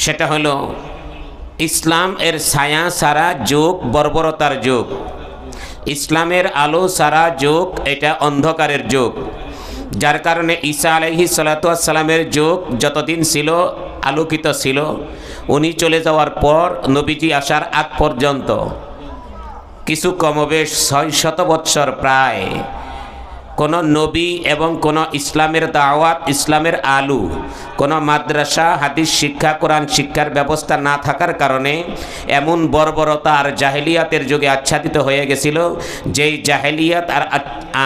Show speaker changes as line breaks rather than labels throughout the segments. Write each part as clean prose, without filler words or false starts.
সেটা হলো ইসলাম এর ছায়া সারা যুগ বর্বরতার যুগ, ইসলামের আলো সারা যুগ এটা অন্ধকারের যুগ। যার কারণে ঈসা আলাইহিস সালাতু ওয়াস সালামের যুগ যতদিন ছিল আলোকিত ছিল, উনি চলে যাওয়ার পর নবীজি আসার আগ পর্যন্ত কিছু কমবেশ 600 বৎসর প্রায় কোনো নবী এবং কোনো ইসলামের দাওয়াত, ইসলামের আলু, কোনো মাদ্রাসা, হাদিস শিক্ষা, কোরআন শিক্ষার ব্যবস্থা না থাকার কারণে এমন বর্বরতা আর জাহেলিয়াতের যুগে আচ্ছাদিত হয়ে গেছিল, যেই জাহেলিয়াত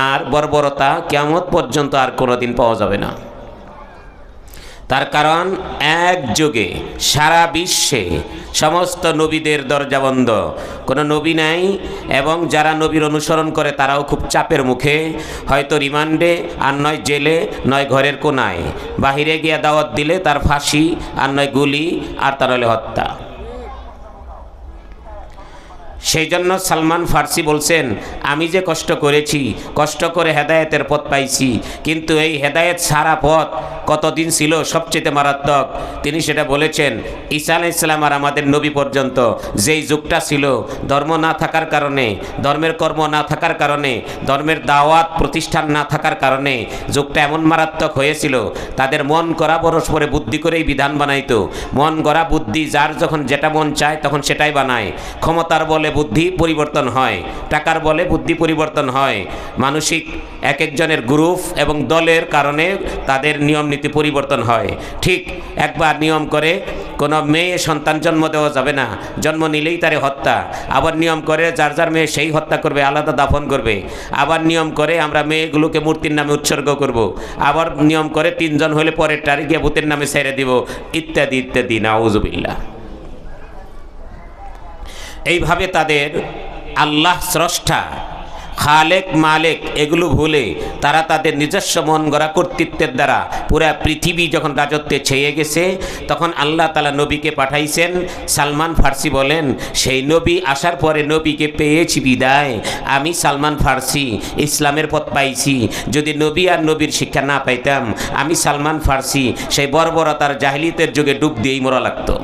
আর বর্বরতা কিয়ামত পর্যন্ত আর কোনোদিন পাওয়া যাবে না। তার কারণ এক যুগে সারা বিশ্বে সমস্ত নবীদের দরজা বন্ধ, কোনো নবী নাই, এবং যারা নবীর অনুসরণ করে তারাও খুব চাপের মুখে, হয়তো রিমান্ডে, আর নয় জেলে, নয় ঘরের কোনায়, বাহিরে গিয়ে দাওয়াত দিলে তার ফাঁসি, আর নয় গুলি, আর তার হলে হত্যা। সেই জন্য সালমান ফার্সি বলছেন, আমি যে কষ্ট করেছি, কষ্ট করে হেদায়েতের পথ পাইছি, কিন্তু এই হেদায়েত সারা পথ কতদিন ছিল সবচেয়ে মারাত্মক। তিনি সেটা বলেছেন ঈসা আলাইহিস সালাম আর আমাদের নবী পর্যন্ত যেই যুগটা ছিল, ধর্ম না থাকার কারণে, ধর্মের কর্ম না থাকার কারণে, ধর্মের দাওয়াত প্রতিষ্ঠান না থাকার কারণে যুগটা এমন মারাত্মক হয়েছিল, তাদের মন করা পরস্পরে বুদ্ধি করেই বিধান বানাইতো। মন গড়া বুদ্ধি, যার যখন যেটা মন চায় তখন সেটাই বানায়। ক্ষমতার বলে বুদ্ধি পরিবর্তন হয়, টাকার বলে বুদ্ধি পরিবর্তন হয়, মানসিক এক একজনের গ্রুপ এবং দলের কারণে তাদের নিয়ম নীতি পরিবর্তন হয়। ঠিক একবার নিয়ম করে কোনো মেয়ে সন্তান জন্ম দেওয়া যাবে না, জন্ম নিলেই তারে হত্যা। আবার নিয়ম করে যার যার মেয়ে সেই হত্যা করবে, আলাদা দাফন করবে। আবার নিয়ম করে আমরা মেয়েগুলোকে মূর্তির নামে উৎসর্গ করব। আবার নিয়ম করে 3 জন হলে পরের তারিখে ভূতের নামে ছেড়ে দিব, ইত্যাদি ইত্যাদি। নাউজুবিল্লাহ। এইভাবে তাদের আল্লাহ স্রষ্টা, খালেক, মালেক এগুলো ভুলে তারা তাদের নিজস্ব মন গড়া কর্তৃত্বের দ্বারা পুরা পৃথিবী যখন রাজত্বে ছেয়ে গেছে, তখন আল্লাহ তাআলা নবীকে পাঠাইছেন। সালমান ফার্সি বলেন, সেই নবী আসার পরে নবীকে পেয়েছি বিদায় আমি সালমান ফার্সি ইসলামের পথ পাইছি। যদি নবী আর নবীর শিক্ষা না পাইতাম, আমি সালমান ফার্সি সেই বর্বরতার জাহিলিয়াতের যুগে ডুব দিয়েই মরা লাগতো।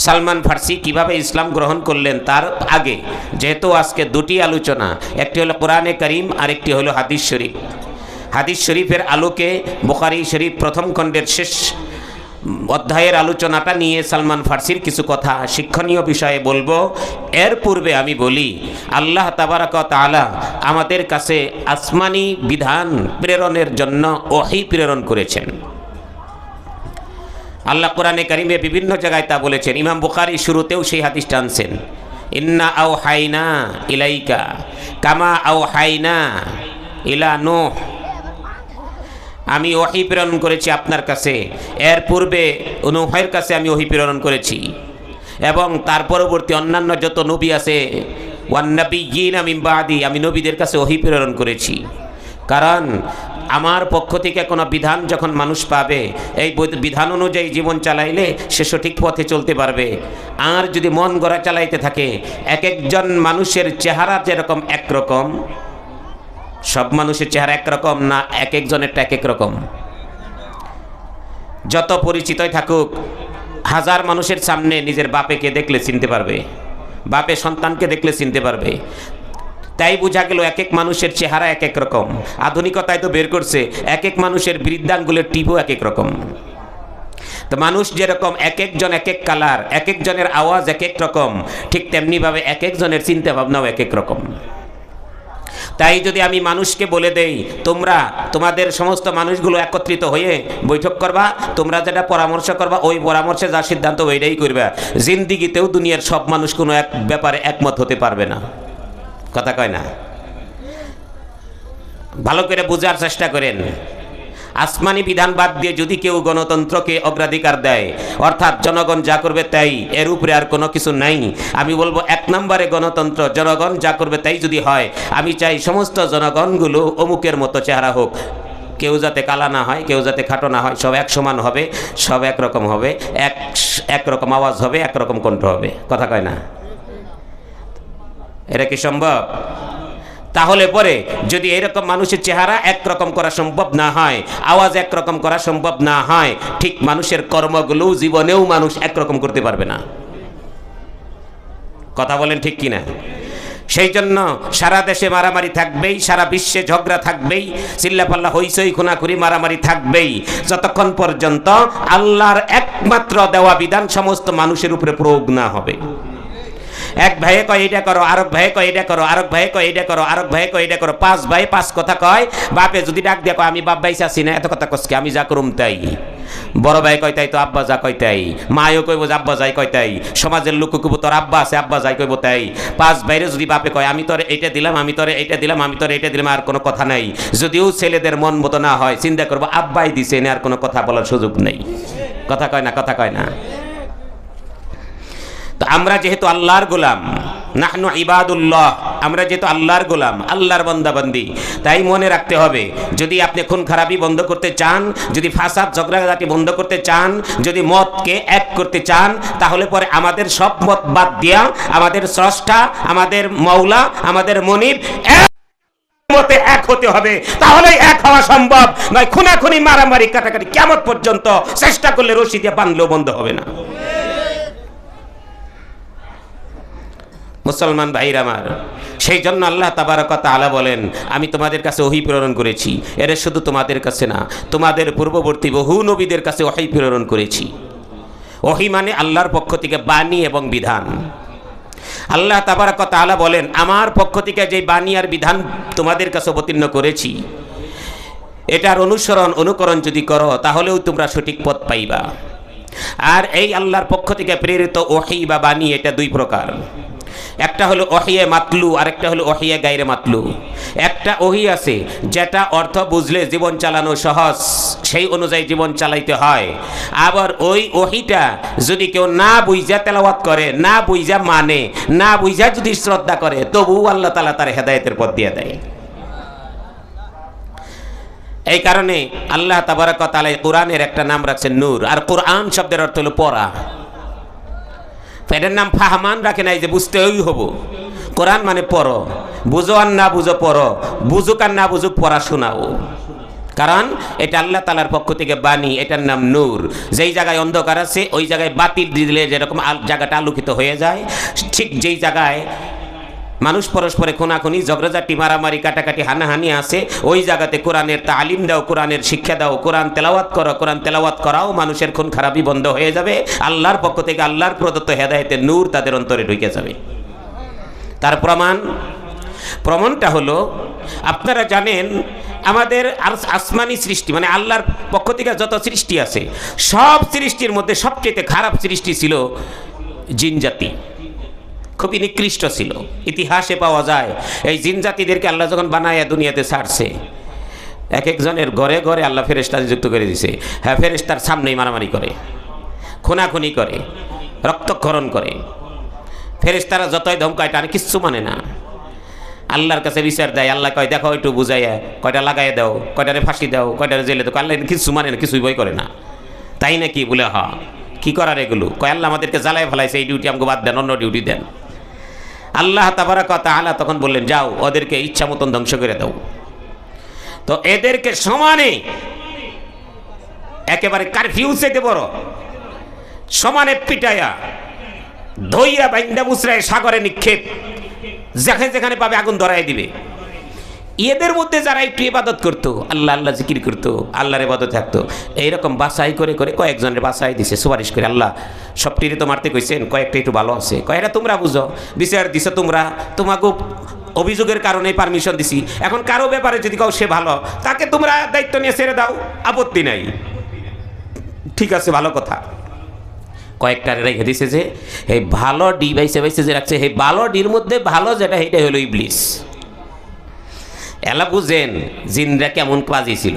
সালমান ফার্সি কিভাবে ইসলাম গ্রহণ করলেন তার আগে, যেহেতু আজকে দুটি আলোচনা, একটি হলো কোরআনে কারীম আর একটি হলো হাদিস শরীফ। হাদিস শরীফের আলোকে বুখারী শরীফ প্রথম খণ্ডের শেষ অধ্যায়ের আলোচনাটা নিয়ে সালমান ফার্সির কিছু কথা শিক্ষণীয় বিষয়ে বলবো। এর পূর্বে আমি বলি, আল্লাহ তাবারাক ওয়া তাআলা আমাদের কাছে আসমানি বিধান প্রেরণের জন্য ওহী প্রেরণ করেছেন। আল্লাহ কোরআনে কারিমে বিভিন্ন জায়গায় তা বলেছেন। ইমাম বুখারী শুরুতেও সেই হাদিসটা আনছেন, ইন্না আওহাইনা ইলাইকা কামা আওহাইনা ইলা নূহ। আমি ওহী প্রেরণ করেছি আপনার কাছে, এর পূর্বে নূহের কাছে আমি ওহী প্রেরণ করেছি, এবং তার পরবর্তী অন্যান্য যত নবী আছে, ওয়ান নাবিয়্যিনা মিন বাদি, আমি নবীদের কাছে ওহী প্রেরণ করেছি। কারণ আমার পক্ষ থেকে কোনো বিধান যখন মানুষ পাবে, এই বিধান অনুযায়ী জীবন চালাইলে সে সঠিক পথে চলতে পারবে। আর যদি মন গড়া চালাইতে থাকে, এক একজন মানুষের চেহারা যেরকম একরকম, সব মানুষের চেহারা একরকম না, এক একজনেরটা এক এক রকম। যত পরিচিতই থাকুক, 1000 মানুষের সামনে নিজের বাপেকে দেখলে চিনতে পারবে, বাপে সন্তানকে দেখলে চিনতে পারবে। তাই বোঝা গেল এক এক মানুষের চেহারা এক এক রকম। আধুনিকতায় তো বের করছে এক এক মানুষের বৃদ্ধাঙ্গুলের টিপও এক এক রকম। তো মানুষ যেরকম এক একজন এক এক কালার, এক একজনের আওয়াজ এক এক রকম, ঠিক তেমনিভাবে এক একজনের চিন্তা ভাবনাও এক এক রকম। তাই যদি আমি মানুষকে বলে দেই, তোমরা তোমাদের সমস্ত মানুষগুলো একত্রিত হয়ে বৈঠক করবা, তোমরা যেটা পরামর্শ করবা ওই পরামর্শে যা সিদ্ধান্ত ওইটাই করবা, জিন্দিগিতেও দুনিয়ার সব মানুষ কোনো এক ব্যাপারে একমত হতে পারবে না। কথা কয় না? ভালো করে বোঝার চেষ্টা করেন। আসমানি বিধান বাদ দিয়ে যদি কেউ গণতন্ত্রকে অগ্রাধিকার দেয়, অর্থাৎ জনগণ যা করবে তাই, এর উপরে আর কোনো কিছু নাই, আমি বলবো 1 নম্বরে গণতন্ত্র। জনগণ যা করবে তাই যদি হয়, আমি চাই সমস্ত জনগণগুলো অমুকের মতো চেহারা হোক, কেউ যাতে কালা না হয়, কেউ যাতে খাটো না হয়, সব এক সমান হবে, সব একরকম হবে, একরকম আওয়াজ হবে, একরকম কণ্ঠ হবে। কথা কয় না? এটা কি সম্ভব? তাহলে পরে যদি এরকম মানুষের চেহারা একরকম করা সম্ভব না হয়, আওয়াজ একরকম করা সম্ভব না হয়, ঠিক মানুষের কর্মগুলো জীবনেও মানুষ একরকম করতে পারবে না। কথা বলেন ঠিক কিনা? সেই জন্য সারা দেশে মারামারি থাকবেই, সারা বিশ্বে ঝগড়া থাকবেই, চিল্লাপাল্লা হইচই খুনাখুরি মারামারি থাকবেই, যতক্ষণ পর্যন্ত আল্লাহর একমাত্র দেওয়া বিধান সমস্ত মানুষের উপরে প্রয়োগ না হবে। এক ভাইয়ে কয় এটা করো, আরেক ভাইয়ে কয় এটা করো, আরেক ভাইয়ে কয় এটা করো, আরেক ভাইয়ে কয় এটা করো, পাঁচ ভাই পাঁচ কথা কয়। বাপে যদি ডাক দিয়ে কয় আমি বাপ ভাই চাচ্ছি না, এত কথা কসকে, আমি যা করুম তাই। বড় ভাই কয় তাই, তো আব্বা যা কয় তাই। মায়ও কইব যে আব্বা যাই কয় তাই। সমাজের লোক কইব তোর আব্বা আছে, আব্বা যাই কইব তাই। পাঁচ ভাইরে যদি বাপে কয় আমি তোর এইটা দিলাম, আমি তোর এইটা দিলাম, আমি তোর এইটা দিলাম, আর কোনো কথা নাই। যদিও ছেলেদের মন মতো না হয়, চিন্তা করবো আব্বাই দিছে, আর কোনো কথা বলার সুযোগ নেই। কথা কয় না, কথা কয় না। তো আমরা যেহেতু আল্লাহর গোলাম, নাহনু ইবাদুল্লাহ, আমরা যেহেতু আল্লাহর গোলাম, আল্লাহর বান্দাবান্দি, তাই মনে রাখতে হবে যদি আপনি খুন খারাপি বন্ধ করতে চান, যদি ফাসাদ ঝগড়াঝাটি বন্ধ করতে চান, যদি মতকে এক করতে চান, তাহলে পরে আমাদের সব মত বাদ দিয়া আমাদের স্রষ্টা, আমাদের মওলা, আমাদের মনিব মতে এক হতে হবে। তাহলেই এক হওয়া সম্ভব, নয় খুনাখুনি মারামারি কাটাকাটি কিয়ামত পর্যন্ত চেষ্টা করলে রশি দিয়ে বাঁধলেও বন্ধ হবে না। মুসলমান ভাইরা আমার, সেই জন্য আল্লাহ তাবারক ওয়া তাআলা বলেন আমি তোমাদের কাছে ওহী প্রেরণ করেছি। এর শুধু তোমাদের কাছে না, তোমাদের পূর্ববর্তী বহু নবীদের কাছে ওহী প্রেরণ করেছি। ওহী মানে আল্লাহর পক্ষ থেকে বাণী এবং বিধান। আল্লাহ তাবারক ওয়া তাআলা বলেন আমার পক্ষ থেকে যে বাণী আর বিধান তোমাদের কাছে অবতীর্ণ করেছি, এটার অনুকরণ যদি করো তাহলেও তোমরা সঠিক পথ পাইবা। আর এই আল্লাহর পক্ষ থেকে প্রেরিত ওহী বা বাণী এটা দুই প্রকার। একটা হলো ওহিয়ে মাতলু, আরেকটা হলো ওহিয়ে গায়রে মাতলু। একটা ওহী আছে যেটা অর্থ বুঝলে জীবন চালানো সহজ, সেই অনুযায়ী জীবন চালাইতে হয়। আবার ওই ওহীটা যদি কেউ না বুঝা তেলাওয়াত করে, না বুঝা মানে, না বুঝা যদি শ্রদ্ধা করে, তবুও আল্লাহ তাআলা তার হেদায়েতের পথ দিয়ে দেয়। এই কারণে আল্লাহ তাবারক ওয়া তাআলা কোরআনের একটা নাম রাখছেন নূর, আর কোরআন শব্দের অর্থ হলো পড়া। এটার নাম ফাহমান রাখে নাই যে বুঝতেই হবো। কোরআন মানে পড়ো, বুঝো আর না বুঝো পড়ো, বুঝুক আর না বুঝুক পড়া শোনাও। কারণ এটা আল্লাহ তাআলার পক্ষ থেকে বাণী, এটার নাম নূর। যেই জায়গায় অন্ধকার আছে ওই জায়গায় বাতিল দিলে যেরকম জায়গাটা আলোকিত হয়ে যায়, ঠিক যেই জায়গায় মানুষ পরস্পরে খুনাখুনি ঝগড়াঝাটি মারামারি কাটাকাটি হানাহানি আছে, ওই জায়গাতে কোরআনের তালিম দাও, কোরআনের শিক্ষা দাও, কোরআন তেলাওয়াত করো, কোরআন তেলাওয়াত করাও মানুষের খুন খারাপি বন্ধ হয়ে যাবে। আল্লাহর পক্ষ থেকে আল্লাহর প্রদত্ত হেদায়েতের নূর তাদের অন্তরে ঢুকে যাবে। তার প্রমাণটা হলো আপনারা জানেন আমাদের আসমানি সৃষ্টি মানে আল্লাহর পক্ষ থেকে যত সৃষ্টি আছে সব সৃষ্টির মধ্যে সবচেয়ে খারাপ সৃষ্টি ছিল জিন জাতি। খুবই নিকৃষ্ট ছিল। ইতিহাসে পাওয়া যায় এই জিন জাতিদেরকে আল্লাহ যখন বানায়া দুনিয়াতে ছাড়ছে, এক একজনের ঘরে ঘরে আল্লাহ ফেরেশতা যুক্ত করে দিয়েছে। হ্যাঁ, ফেরেশতার সামনেই মারামারি করে, খুনাখুনি করে, রক্তক্ষরণ করে। ফেরেশতারা যতই ধমকায় টানে কিচ্ছু মানে না, আল্লাহর কাছে বিচার দেয়। আল্লাহ কয় দেখো একটু বুঝাইয়া, কয়টা লাগাই দাও, কয়টারে ফাঁসি দাও, কয়টারে জেলে দাও। আল্লাহ কিচ্ছু মানে না, কিছুই ভয় করে না। তাই নাকি? বলে হ্যাঁ, কি করার এগুলো? কয় আল্লাহ আমাদেরকে জ্বালায় ফেলাইছে, এই ডিউটি আমাকে বাদ দেন, অন্য ডিউটি দেন। আল্লাহ তাবারক ওয়া তাআলা তখন বললেন যাও ওদেরকে ইচ্ছা মতন ধ্বংস করে দাও। তো এদেরকে সমানে একেবারে কারফিউ চেতে বড় সমানে পিটায়া ধইয়া বাইন্দা মুসরায় সাগরে নিক্ষেপ, যেখানে যেখানে পাবে আগুন ধরাই দিবে। এদের মধ্যে যারা একটু ইবাদত করতো, আল্লাহ আল্লাহ জিকির করতো, আল্লাহর ইবাদত থাকতো, এইরকম বাছাই করে করে কয়েকজনের বাছাই দিছে, সুপারিশ করে আল্লাহ সবটিরে তো মারতে কইছেন, কয়েকটা একটু ভালো আছে, কয়েকটা তোমরা বুঝো, বিচার দিছো তোমরা, তোমাকে অভিযোগের কারণে পারমিশন দিছি। এখন কারো ব্যাপারে যদি কাউ সে ভালো, তাকে তোমরা দায়িত্ব নিয়ে ছেড়ে দাও, আপত্তি নাই, ঠিক আছে, ভালো কথা। কয়েকটা রেখে দিছে যে এই ভালো ডি বাইসে বাইসে যে রাখছে, এই ভালো ডির মধ্যে ভালো যেটা সেটা হলো ইবলিস। এলা বুঝেন জিনরা কেমন কাজী ছিল।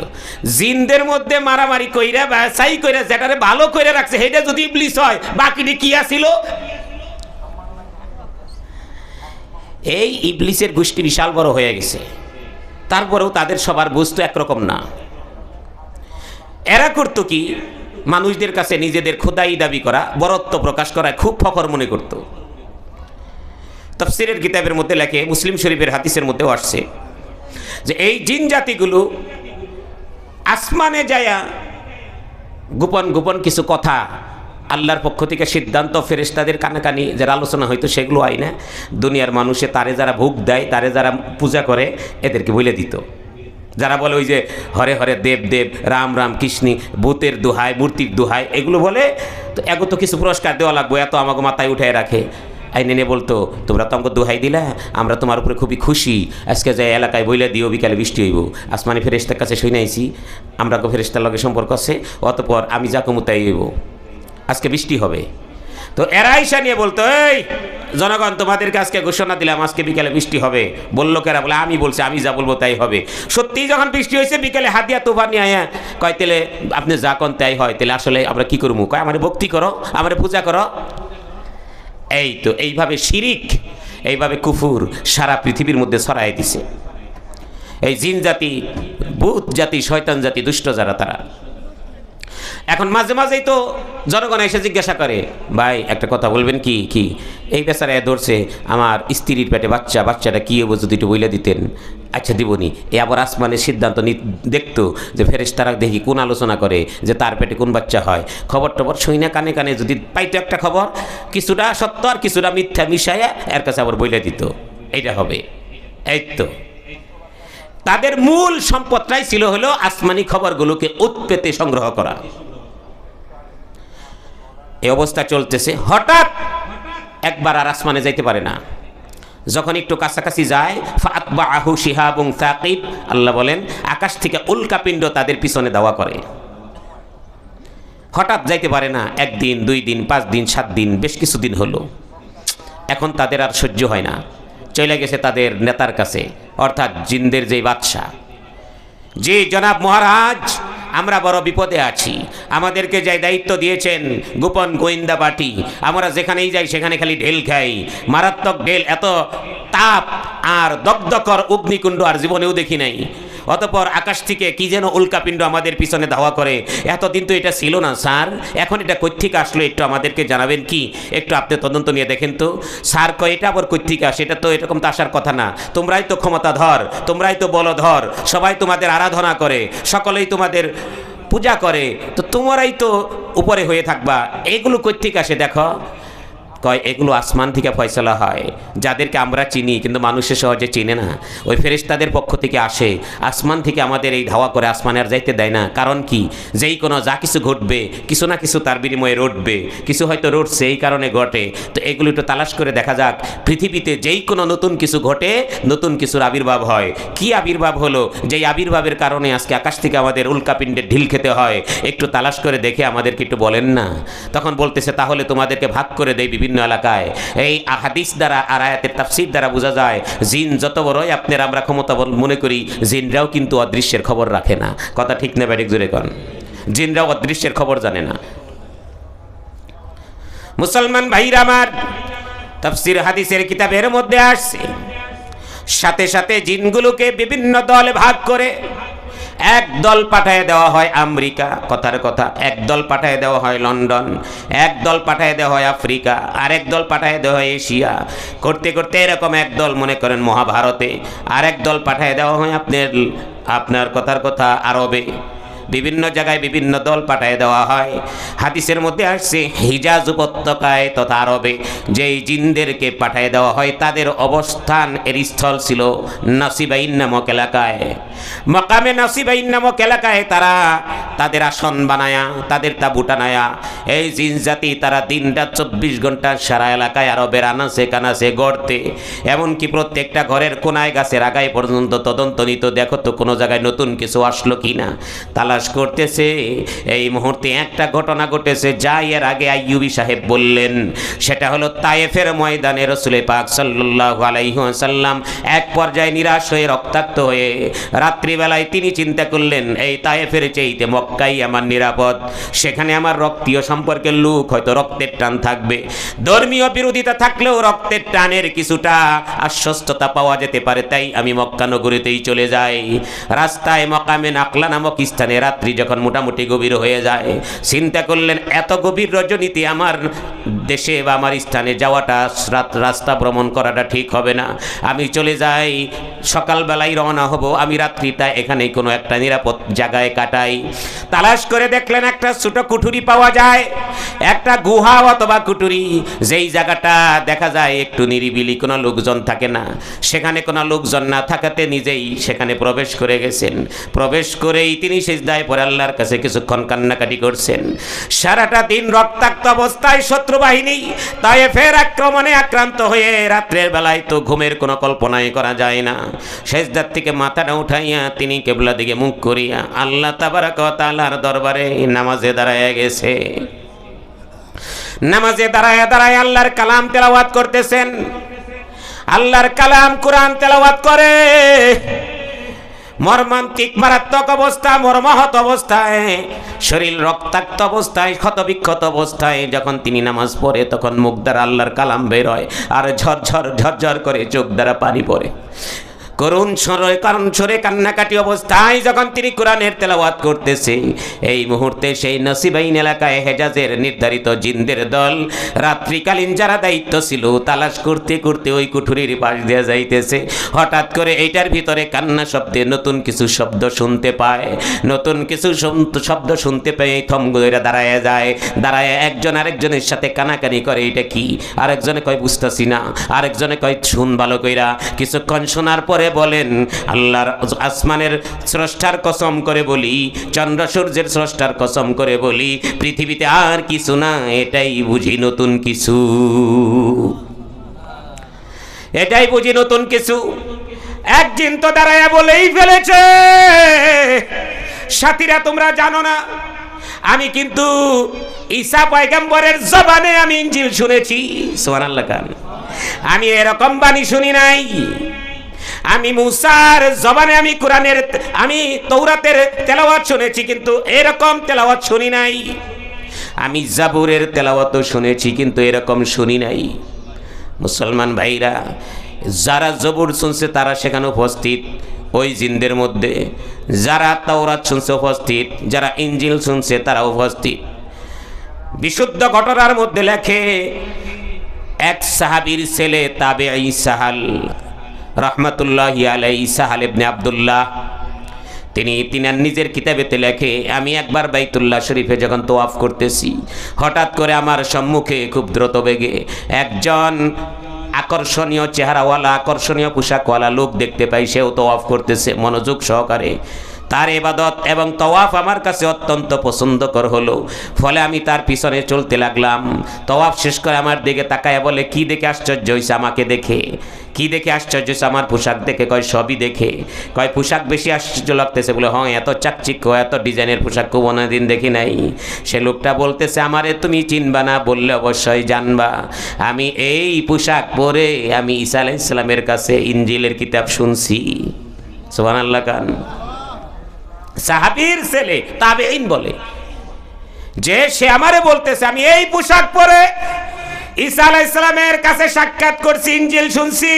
জিনদের মধ্যে মারামারি কইরা বাছাই কইরা যেটারে ভালো কইরা রাখছে সেটা যদি ইবলিস হয়, বাকিটি কি আছিল? এই ইবলিসের গোষ্ঠী বিশাল বড় হয়ে গেছে। তারপরেও তাদের সবার বুঝতো একরকম না। এরা করতো কি, মানুষদের কাছে নিজেদের খোদাই দাবি করা, বরত্ব প্রকাশ করা খুব ফখর মনে করত। তাফসীরের কিতাবের মধ্যে লেখে, মুসলিম শরীফের হাদিসের মধ্যেও আসছে যে এই জিন জাতিগুলো আসমানে যায়া গোপন গোপন কিছু কথা আল্লাহর পক্ষ থেকে সিদ্ধান্ত ফেরেশতাদের কানাকানি যারা আলোচনা হয়তো সেগুলো হয় না, দুনিয়ার মানুষে তারে যারা ভোগ দেয়, তারে যারা পূজা করে এদেরকে বলে দিত। যারা বলে ওই যে হরে হরে দেব দেব, রাম রাম কৃষ্ণি, ভূতের দোহাই, মূর্তির দোহাই, এগুলো বলে তো এগো তো কিছু পুরস্কার দেওয়া লাগবে, এত আমাকে মাথায় উঠায় রাখে। আইনে নিয়ে বলতো তোমরা তো আমাকে দোহাই দিলা, আমরা তোমার উপরে খুবই খুশি, আজকে যাই এলাকায় বইলে দিও বিকালে বৃষ্টি হইব। আসমানি ফেরেশতার কাছে শুনে আইছি, আমরা ফেরেশতার লগে সম্পর্ক আছে, অতপর আমি যা কমু তাই হইব, আজকে বৃষ্টি হবে। তো এরা ঈশা নিয়ে বলতো, এই জনগণ তোমাদেরকে আজকে ঘোষণা দিলাম আজকে বিকেলে বৃষ্টি হবে। বললো কেরা? বলে আমি বলছি, আমি যা বলবো তাই হবে। সত্যিই যখন বৃষ্টি হয়েছে বিকেলে হাতিয়া তোফা নিয়ে আয়া কয় তেলে আপনি যা কন তাই হয়, তাহলে আসলে আমরা কি করবো? কয় আমার ভক্তি করো, আমার পূজা করো। এই তো এইভাবে শিরিক, এইভাবে কুফুর সারা পৃথিবীর মধ্যে ছড়াই দিছে এই জিন জাতি, ভূত জাতি, শয়তান জাতি, দুষ্ট যারা তারা। এখন মাঝে মাঝেই তো জনগণ এসে জিজ্ঞাসা করে, ভাই একটা কথা বলবেন কি? কি এই বেচারা ধরছে আমার স্ত্রীর পেটে বাচ্চা, বাচ্চাটা কী হবো যদি একটু বলে দিতেন। আচ্ছা দিবনি। এ আবার আসমানের সিদ্ধান্ত দেখতো যে ফেরেশতারা দেখি কোন আলোচনা করে যে তার পেটে কোন বাচ্চা হয়, খবর টবর শুই না কানে কানে যদি পাইতো একটা খবর, কিছুটা সত্য আর কিছুটা মিথ্যা মিশাইয়া এর কাছে আবার বলে দিত এইটা হবে। এই তো তাদের মূল সম্পদটাই ছিল হলো আসমানি খবরগুলোকে উৎপেতে সংগ্রহ করা। এই অবস্থা চলতেছে। হঠাৎ একবার আর আসমানে যাইতে পারে না, যখন একটু কাছাকাছি যায় ফাতবাহু শিহাবুন সাকিব, আল্লাহ বলেন আকাশ থেকে উল্কাপিণ্ড তাদের পিছনে দাওয়া করে। হঠাৎ যাইতে পারে না, একদিন, 2 দিন, 5 দিন, 7 দিন, বেশ কিছুদিন হলো। এখন তাদের আর সহ্য হয় না, চলে গেছে তাদের নেতার কাছে, অর্থাৎ জিনদের যে বাদশা, যে জনাব মহারাজ আমরা বড় বিপদে আছি, আমাদেরকে যে দায়িত্ব দিয়েছেন গোপন গোয়েন্দা পার্টি, আমরা যেখানেই যাই সেখানে খালি ঢেল খাই, মারাত্মক ঢেল, এত তাপ আর দগ্ধকর অগ্নিকুণ্ড আর জীবনেও দেখি নাই। অতঃপর আকাশ থেকে কি যেন উল্কাপিণ্ড আমাদের পিছনে ধাওয়া করে। এতদিন তো এটা ছিল না স্যার, এখন এটা কৈথিক আসলো, একটু আমাদেরকে জানাবেন কি? একটু আপনি তদন্ত নিয়ে দেখেন তো। স্যার কয় এটা আবার কৈথিক আসে, এটা তো এরকম তো আসার কথা না, তোমরাই তো ক্ষমতাধর, তোমরাই তো বলধর, সবাই তোমাদের আরাধনা করে, সকলেই তোমাদের পূজা করে, তো তোমরাই তো উপরে হয়ে থাকবা, এগুলো কৈথিক আসে দেখো। কয় এগুলো আসমান থেকে ফয়সলা হয়, যাদেরকে আমরা চিনি কিন্তু মানুষের সহজে চিনে না, ওই ফেরেশতাদের পক্ষ থেকে আসে, আসমান থেকে আমাদের এই ধাওয়া করে, আসমানে আর যাইতে দেয় না। কারণ কি? যেই কোনো যা কিছু ঘটবে কিছু না কিছু তার বিনিময়ে রটবে, কিছু হয়তো রটছে এই কারণে ঘটে। তো এগুলো একটু তালাশ করে দেখা যাক, পৃথিবীতে যেই কোনো নতুন কিছু ঘটে নতুন কিছুর আবির্ভাব হয়। কি আবির্ভাব হলো? যেই আবির্ভাবের কারণে আজকে আকাশ থেকে আমাদের উল্কাপিণ্ডের ঢিল খেতে হয়, একটু তালাশ করে দেখে আমাদেরকে একটু বলেন না। তখন বলতেছে তাহলে তোমাদেরকে ভাগ করে দেয় বিভিন্ন এলাকায়। এই হাদিস দ্বারা আর আয়াতের তাফসীর দ্বারা বোঝা যায় জিন যত বড়ই আপনারা আমরা ক্ষমতা মনে করি, জিনরাও কিন্তু অদৃশ্যের খবর রাখে না। কথা ঠিক না ব্যাটিক জোরে কন? জিনরাও অদৃশ্যের খবর জানে না। মুসলমান ভাইরা আমার, তাফসীর হাদিসের কিতাবের মধ্যে আসছে সাথে সাথে জিনগুলোকে বিভিন্ন দলে ভাগ করে এক দল পাঠায় দেওয়া হয় আমেরিকা, কথার কথা, এক দল পাঠায় দেওয়া হয় লন্ডন, এক দল পাঠায় দেওয়া হয় আফ্রিকা, আরেক দল পাঠায় দেওয়া হয় এশিয়া, করতে করতে এরকম এক দল মনে করেন মহাভারতে, আরেক দল পাঠায় দেওয়া হয় আপনার কথার কথা আরবে, বিভিন্ন জায়গায় বিভিন্ন দল পাঠায় দেওয়া হয়। হাদিসের মধ্যে আসছে হিজাজ উপত্যকায় তথা আরবে যেই জিনদেরকে পাঠায় দেওয়া হয় তাদের অবস্থান এর স্থল ছিল নাসিবাইন নামক এলাকায়। মকামে নাসিবাইন নামক এলাকায় তারা তাদের আসন বানায়া, তাদের তাঁবু টানায়া, এই জিন জাতি তারা দিনটা 24 ঘন্টা সারা এলাকায় আরবের আনাচে কানাচে গড়তে, এমনকি প্রত্যেকটা ঘরের কোনায় গাছের আগায় পর্যন্ত তদন্ত নিত, দেখো তো কোনো জায়গায় নতুন কিছু আসলো কিনা, তালাশ করতেছে। এই মুহূর্তে একটা ঘটনা ঘটেছে যা এর আগে আইয়ুবী সাহেব বললেন, সেটা হলো তায়েফের ময়দানে রাসূল পাক সাল্লাল্লাহু আলাইহি ওয়াসাল্লাম এক পর্যায়ে নিরাশ হয়ে রক্তাক্ত হয়ে রাত্রিবেলায় তিনি চিন্তা করলেন এই তায়েফের চাইতে মক্কাই আমার নিরাপদ, সেখানে আমার রক্তীয় সম্পর্কের লোক, হয়তো রক্তের টান থাকবে, ধর্মীয় বিরোধিতা থাকলেও রক্তের টানের কিছুটা আশ্বস্ততা পাওয়া যেতে পারে, তাই আমি মক্কা নগরীতেই চলে যাই। রাস্তায় মকামে নাকলা নামক স্থানে রাত্রি যখন মোটামুটি গভীর হয়ে যায়, চিন্তা করলেন এত গভীর রজনীতে আমার দেশে বা আমার স্থানে যাওয়াটা, রাস্তা ভ্রমণ করাটা ঠিক হবে না। আমি চলে যাই, সকালবেলায় রওনা হব, আমি রাত্রিটা এখানে কোনো একটা নিরাপদ জায়গায় কাটাই। তালাশ করে দেখলেন একটা ছোট কুঠুরি পাওয়া যায়, একটা গুহা অথবা কুঠুরি, যেই জায়গাটা দেখা যায় একটু নিরিবিলি, কোনো লোকজন থাকে না। সেখানে কোনো লোকজন না থাকাতে নিজেই সেখানে প্রবেশ করে গেছেন। প্রবেশ করেই তিনি সিজদায় পড়ে আল্লাহর কাছে কিছুক্ষণ কান্নাকাটি করছেন। সারাটা দিন রক্তাক্ত অবস্থায় শত্রু বাহিনী তায়েফের আক্রমণে আক্রান্ত হয়ে রাত্রের বেলায় তো ঘুমের কোনো কল্পনাই করা যায় না। সিজদার থেকে মাথাটা উঠাইয়া তিনি কিবলা দিকে মুখ করিয়া আল্লাহ তাবারক ওয়া তাআলার দরবারে নামাজে দাঁড়ায়া গেছে। নামাজে দাঁড়ায় দাঁড়ায় আল্লাহর কালাম তেলাওয়াত করতেছেন। আল্লাহর কালাম কোরআন তেলাওয়াত করে মর্মান্তিক মারাত্মক অবস্থা, মর্মাহত অবস্থায়, শরীর রক্তাক্ত অবস্থায়, ক্ষতবিক্ষত অবস্থায় যখন তিনি নামাজ পড়ে তখন মুখ দ্বারা আল্লাহর কালাম বের হয় আর ঝরঝর ঝরঝর করে চোখ দ্বারা পানি পড়ে। করুণ স্বরে কান্নাকাটি অবস্থায় যখন তিনি কোরআনের তেলাওয়াত করতেছে, এই মুহূর্তে সেই নসিবাইন এলাকায় হেজাজের নির্ধারিত জিনদের দল রাত্রিকালীন যারা দায়িত্ব ছিল তালাশ করতে করতে ওই কুঠুরির পাশ দিয়ে যাইতেছে। হঠাৎ করে এইটার ভিতরে কান্না শব্দে নতুন কিছু শব্দ শুনতে পায়। নতুন কিছু শব্দ শুনতে পেয়ে থমগুলোরা দাঁড়ায় যায়। দাঁড়ায় একজন আরেকজনের সাথে কানাকানি করে, এটা কি? আরেকজনে কয় বুঝতেছি না, আরেকজনে কয় শুন ভালো কইরা। কিছুক্ষণ শোনার পরে বলেন আল্লাহর আসমানের স্রষ্টার কসম করে বলি, চন্দ্র সূর্যের স্রষ্টার কসম করে বলি, পৃথিবীতে আর কিছু না, এটাই বুঝি নতুন কিছু, এটাই বুঝি নতুন কিছু। একদিন তো দাঁড়ায়া বলেই ফেলেছে, সাথীরা তোমরা জানো না আমি কিন্তু ঈসা পয়গম্বরের জবানে আমি ইনজিল শুনেছি। সুবহানাল্লাহ। কান আমি এরকম বাণী শুনি নাই। আমি মুসার জবানে আমি কোরআনের আমি তৌরাতের তেলাওয়াত শুনেছি, কিন্তু এরকম তেলাওয়াত শুনি নাই। আমি জাবুরের তেলাওয়াতও শুনেছি, কিন্তু এরকম শুনি নাই। মুসলমান ভাইরা, যারা জবুর শুনছে তারা সেখানে উপস্থিত ওই জিনদের মধ্যে, যারা তাওরাত শুনছে উপস্থিত, যারা ইনজিল শুনছে তারা উপস্থিত। বিশুদ্ধ ঘটনার মধ্যে লেখে এক সাহাবীর ছেলে তাবেঈ সাহাল রহমাতুল্লাহি আলাইহি, সাহাল ইবনে আব্দুল্লাহ, তিনি নিজের কিতাবেতে লেখে, আমি একবার বাইতুল্লাহ শরীফে যখন তোয়াফ করতেছি, হঠাৎ করে আমার সম্মুখে খুব দ্রুত বেগে একজন আকর্ষণীয় চেহারাওয়ালা, আকর্ষণীয় পোশাকওয়ালা লোক দেখতে পাই। সেও তোয়াফ করতেছে মনোযোগ সহকারে। তার ইবাদত এবং তওয়াফ আমার কাছে অত্যন্ত পছন্দকর হলো, ফলে আমি তার পিছনে চলতে লাগলাম। তওয়াফ শেষ করে আমার দিকে তাকায় বলে, কি দেখে আশ্চর্য হয়েছে আমাকে দেখে? কি দেখে আশ্চর্য হয়েছে? আমার পোশাক দেখে। কয় সবই দেখে। কয় পোশাক বেশি আশ্চর্য লাগতেছে? বলে হ্যাঁ, এত চাকচিক্য, এত ডিজাইনের পোশাক কোনোদিন দেখি নাই। সে লোকটা বলতেছে, আমারে তুমি চিনবা না? বললে অবশ্যই জানবা। আমি এই পোশাক পরে আমি ঈসা আলাইহিস সালামের কাছে ইনজিলের কিতাব শুনছি। সুবহানাল্লাহ। কান সাহাবীর ছেলে তাবেঈন বলে যে সে আমারে বলতেছে আমি এই পোশাক পরে ঈসা আলাইহিস সালামের কাছে সাক্ষাৎ করছি, ইনজিল শুনছি,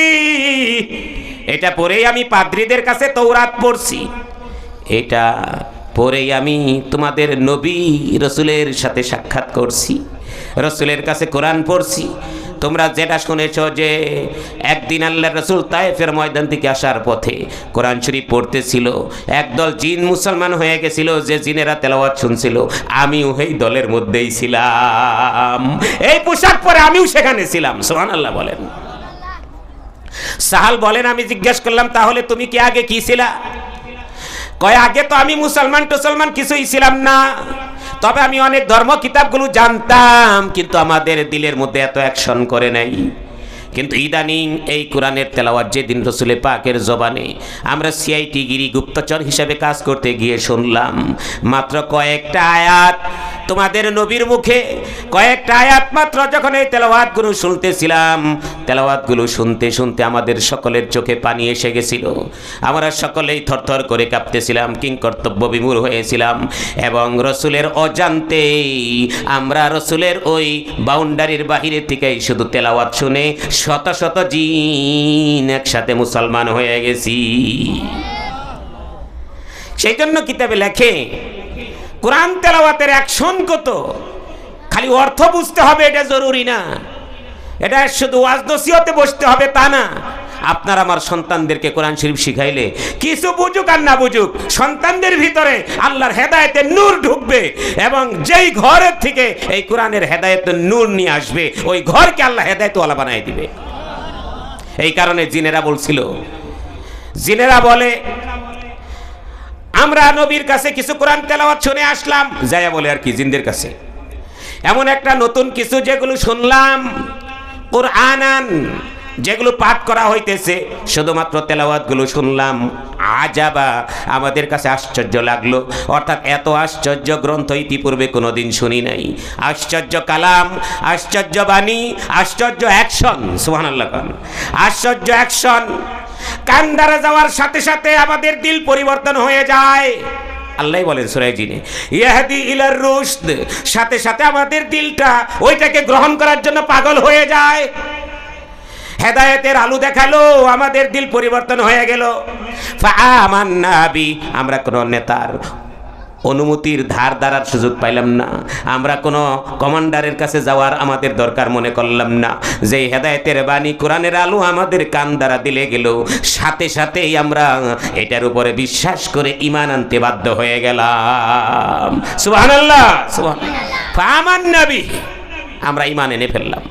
এটা পরেই আমি পাদ্রীদের কাছে তৌরাত পড়ছি, এটা পরেই আমি তোমাদের নবী রসুলের সাথে সাক্ষাৎ করছি, রসুলের কাছে কোরআন পড়ছি। তোমরা যেটা শুনেছ যে একদিন আল্লাহর রাসূল তায়েফের ময়দান থেকে আসার পথে কোরআন শরীফ পড়তেছিল, একদল জিন মুসলমান হয়ে গেছিল, যে জিনেরা তেলাওয়াত শুনছিল, আমিও এই দলের মধ্যেই ছিলাম। এই পোশাক পরে আমিও সেখানে ছিলাম। সুবহানাল্লাহ বলেন। সাহাল বলেন, আমি জিজ্ঞেস করলাম তাহলে তুমি কি আগে কি ছিলা? কয় আগে তো আমি মুসলমান কিছুই ছিলাম না, তবে আমি অনেক ধর্ম কিতাবগুলো জানতাম, কিন্তু আমাদের দিলের মধ্যে এত অ্যাকশন করে নাই। কিন্তু ইদানিং এই কোরআনের তেলাওয়াত যেদিন রসুলের পাকের জবানে আমরা সিআইটি গিরি গুপ্তচর হিসেবে কাজ করতে গিয়ে শুনলাম, মাত্র কয়েকটা আয়াত তোমাদের নবীর মুখে, কয়েকটা আয়াত মাত্র যখন এই তেলাওয়াতগুলো শুনতেছিলাম, তেলাওয়াতগুলো শুনতে শুনতে আমাদের সকলের চোখে পানি এসে গেছিল। আমরা সকলেই থরথর করে কাঁপতেছিলাম, কিংকর্তব্য বিমূঢ় হয়েছিলাম, এবং রসুলের অজান্তেই আমরা রসুলের ওই বাউন্ডারির বাহিরে থেকেই শুধু তেলাওয়াত শুনে শত শত জিন একসাথে মুসলমান হয়ে গেছি। সেই জন্য কিতাবে লেখে কোরআন তেলাওয়াতের অ্যাকশন কত, খালি অর্থ বুঝতে হবে এটা জরুরি না, এটা শুধু ওয়াজ নসিহতে বসতে হবে তা না। আপনার আমার সন্তানদেরকে কোরআন শরীফ শিখাইলে কিছু বুঝুক আর না বুঝুক, সন্তানদের ভিতরে আল্লাহর হেদায়েতের নূর ঢুকবে এবং যেই ঘরের থেকে এই কোরআনের হেদায়েতের নূর নিয়ে আসবে ওই ঘরকে আল্লাহ হেদায়েতওয়ালা বানায় দিবে। এই কারণে জিনেরা বলছিল, জিনেরা বলে আমরা নবীর কাছে কিছু কোরআন তেলাওয়াত শুনে আসলাম, যায়া বলে আর কি জিনদের কাছে এমন একটা নতুন কিছু যেগুলো শুনলাম কুরআনান, যেগুলো পাঠ করা হইতেছে, শুধুমাত্র তেলাওয়াতগুলো শুনলাম, আজাবা আমাদের কাছে আশ্চর্য লাগলো। অর্থাৎ এত আশ্চর্য গ্রন্থ ইতিপূর্বে কোনোদিন শুনি নাই। আশ্চর্য কালাম, আশ্চর্য বাণী, আশ্চর্য অ্যাকশন, সুবহানাল্লাহ, আশ্চর্য অ্যাকশন। কান দ্বারা যাওয়ার সাথে সাথে আমাদের দিল পরিবর্তন হয়ে যায়। আল্লাহ বলেন সূরা জিনে, ইয়াহদি ইলার রুশদ, সাথে সাথে আমাদের দিলটা ওইটাকে গ্রহণ করার জন্য পাগল হয়ে যায়। হেদায়েতের আলো দেখালো, আমাদের দিল পরিবর্তন হয়ে গেল। ফাআমান্না বি, আমরা কোন নেতার অনুমতির ধার ধারার সুযোগ পাইলাম না, আমরা কোনো কমান্ডারের কাছে যাওয়ার আমাদের দরকার মনে করলাম না। যেই হেদায়েতের বাণী কোরআনের আলো আমাদের কান দ্বারা দিলে গেল, সাথে সাথেই আমরা এটার উপরে বিশ্বাস করে ঈমান আনতে বাধ্য হয়ে গেলাম। সুবহানাল্লাহ, সুবহানাল্লাহ। ফাআমান্না বি, আমরা ঈমান এনে ফেললাম।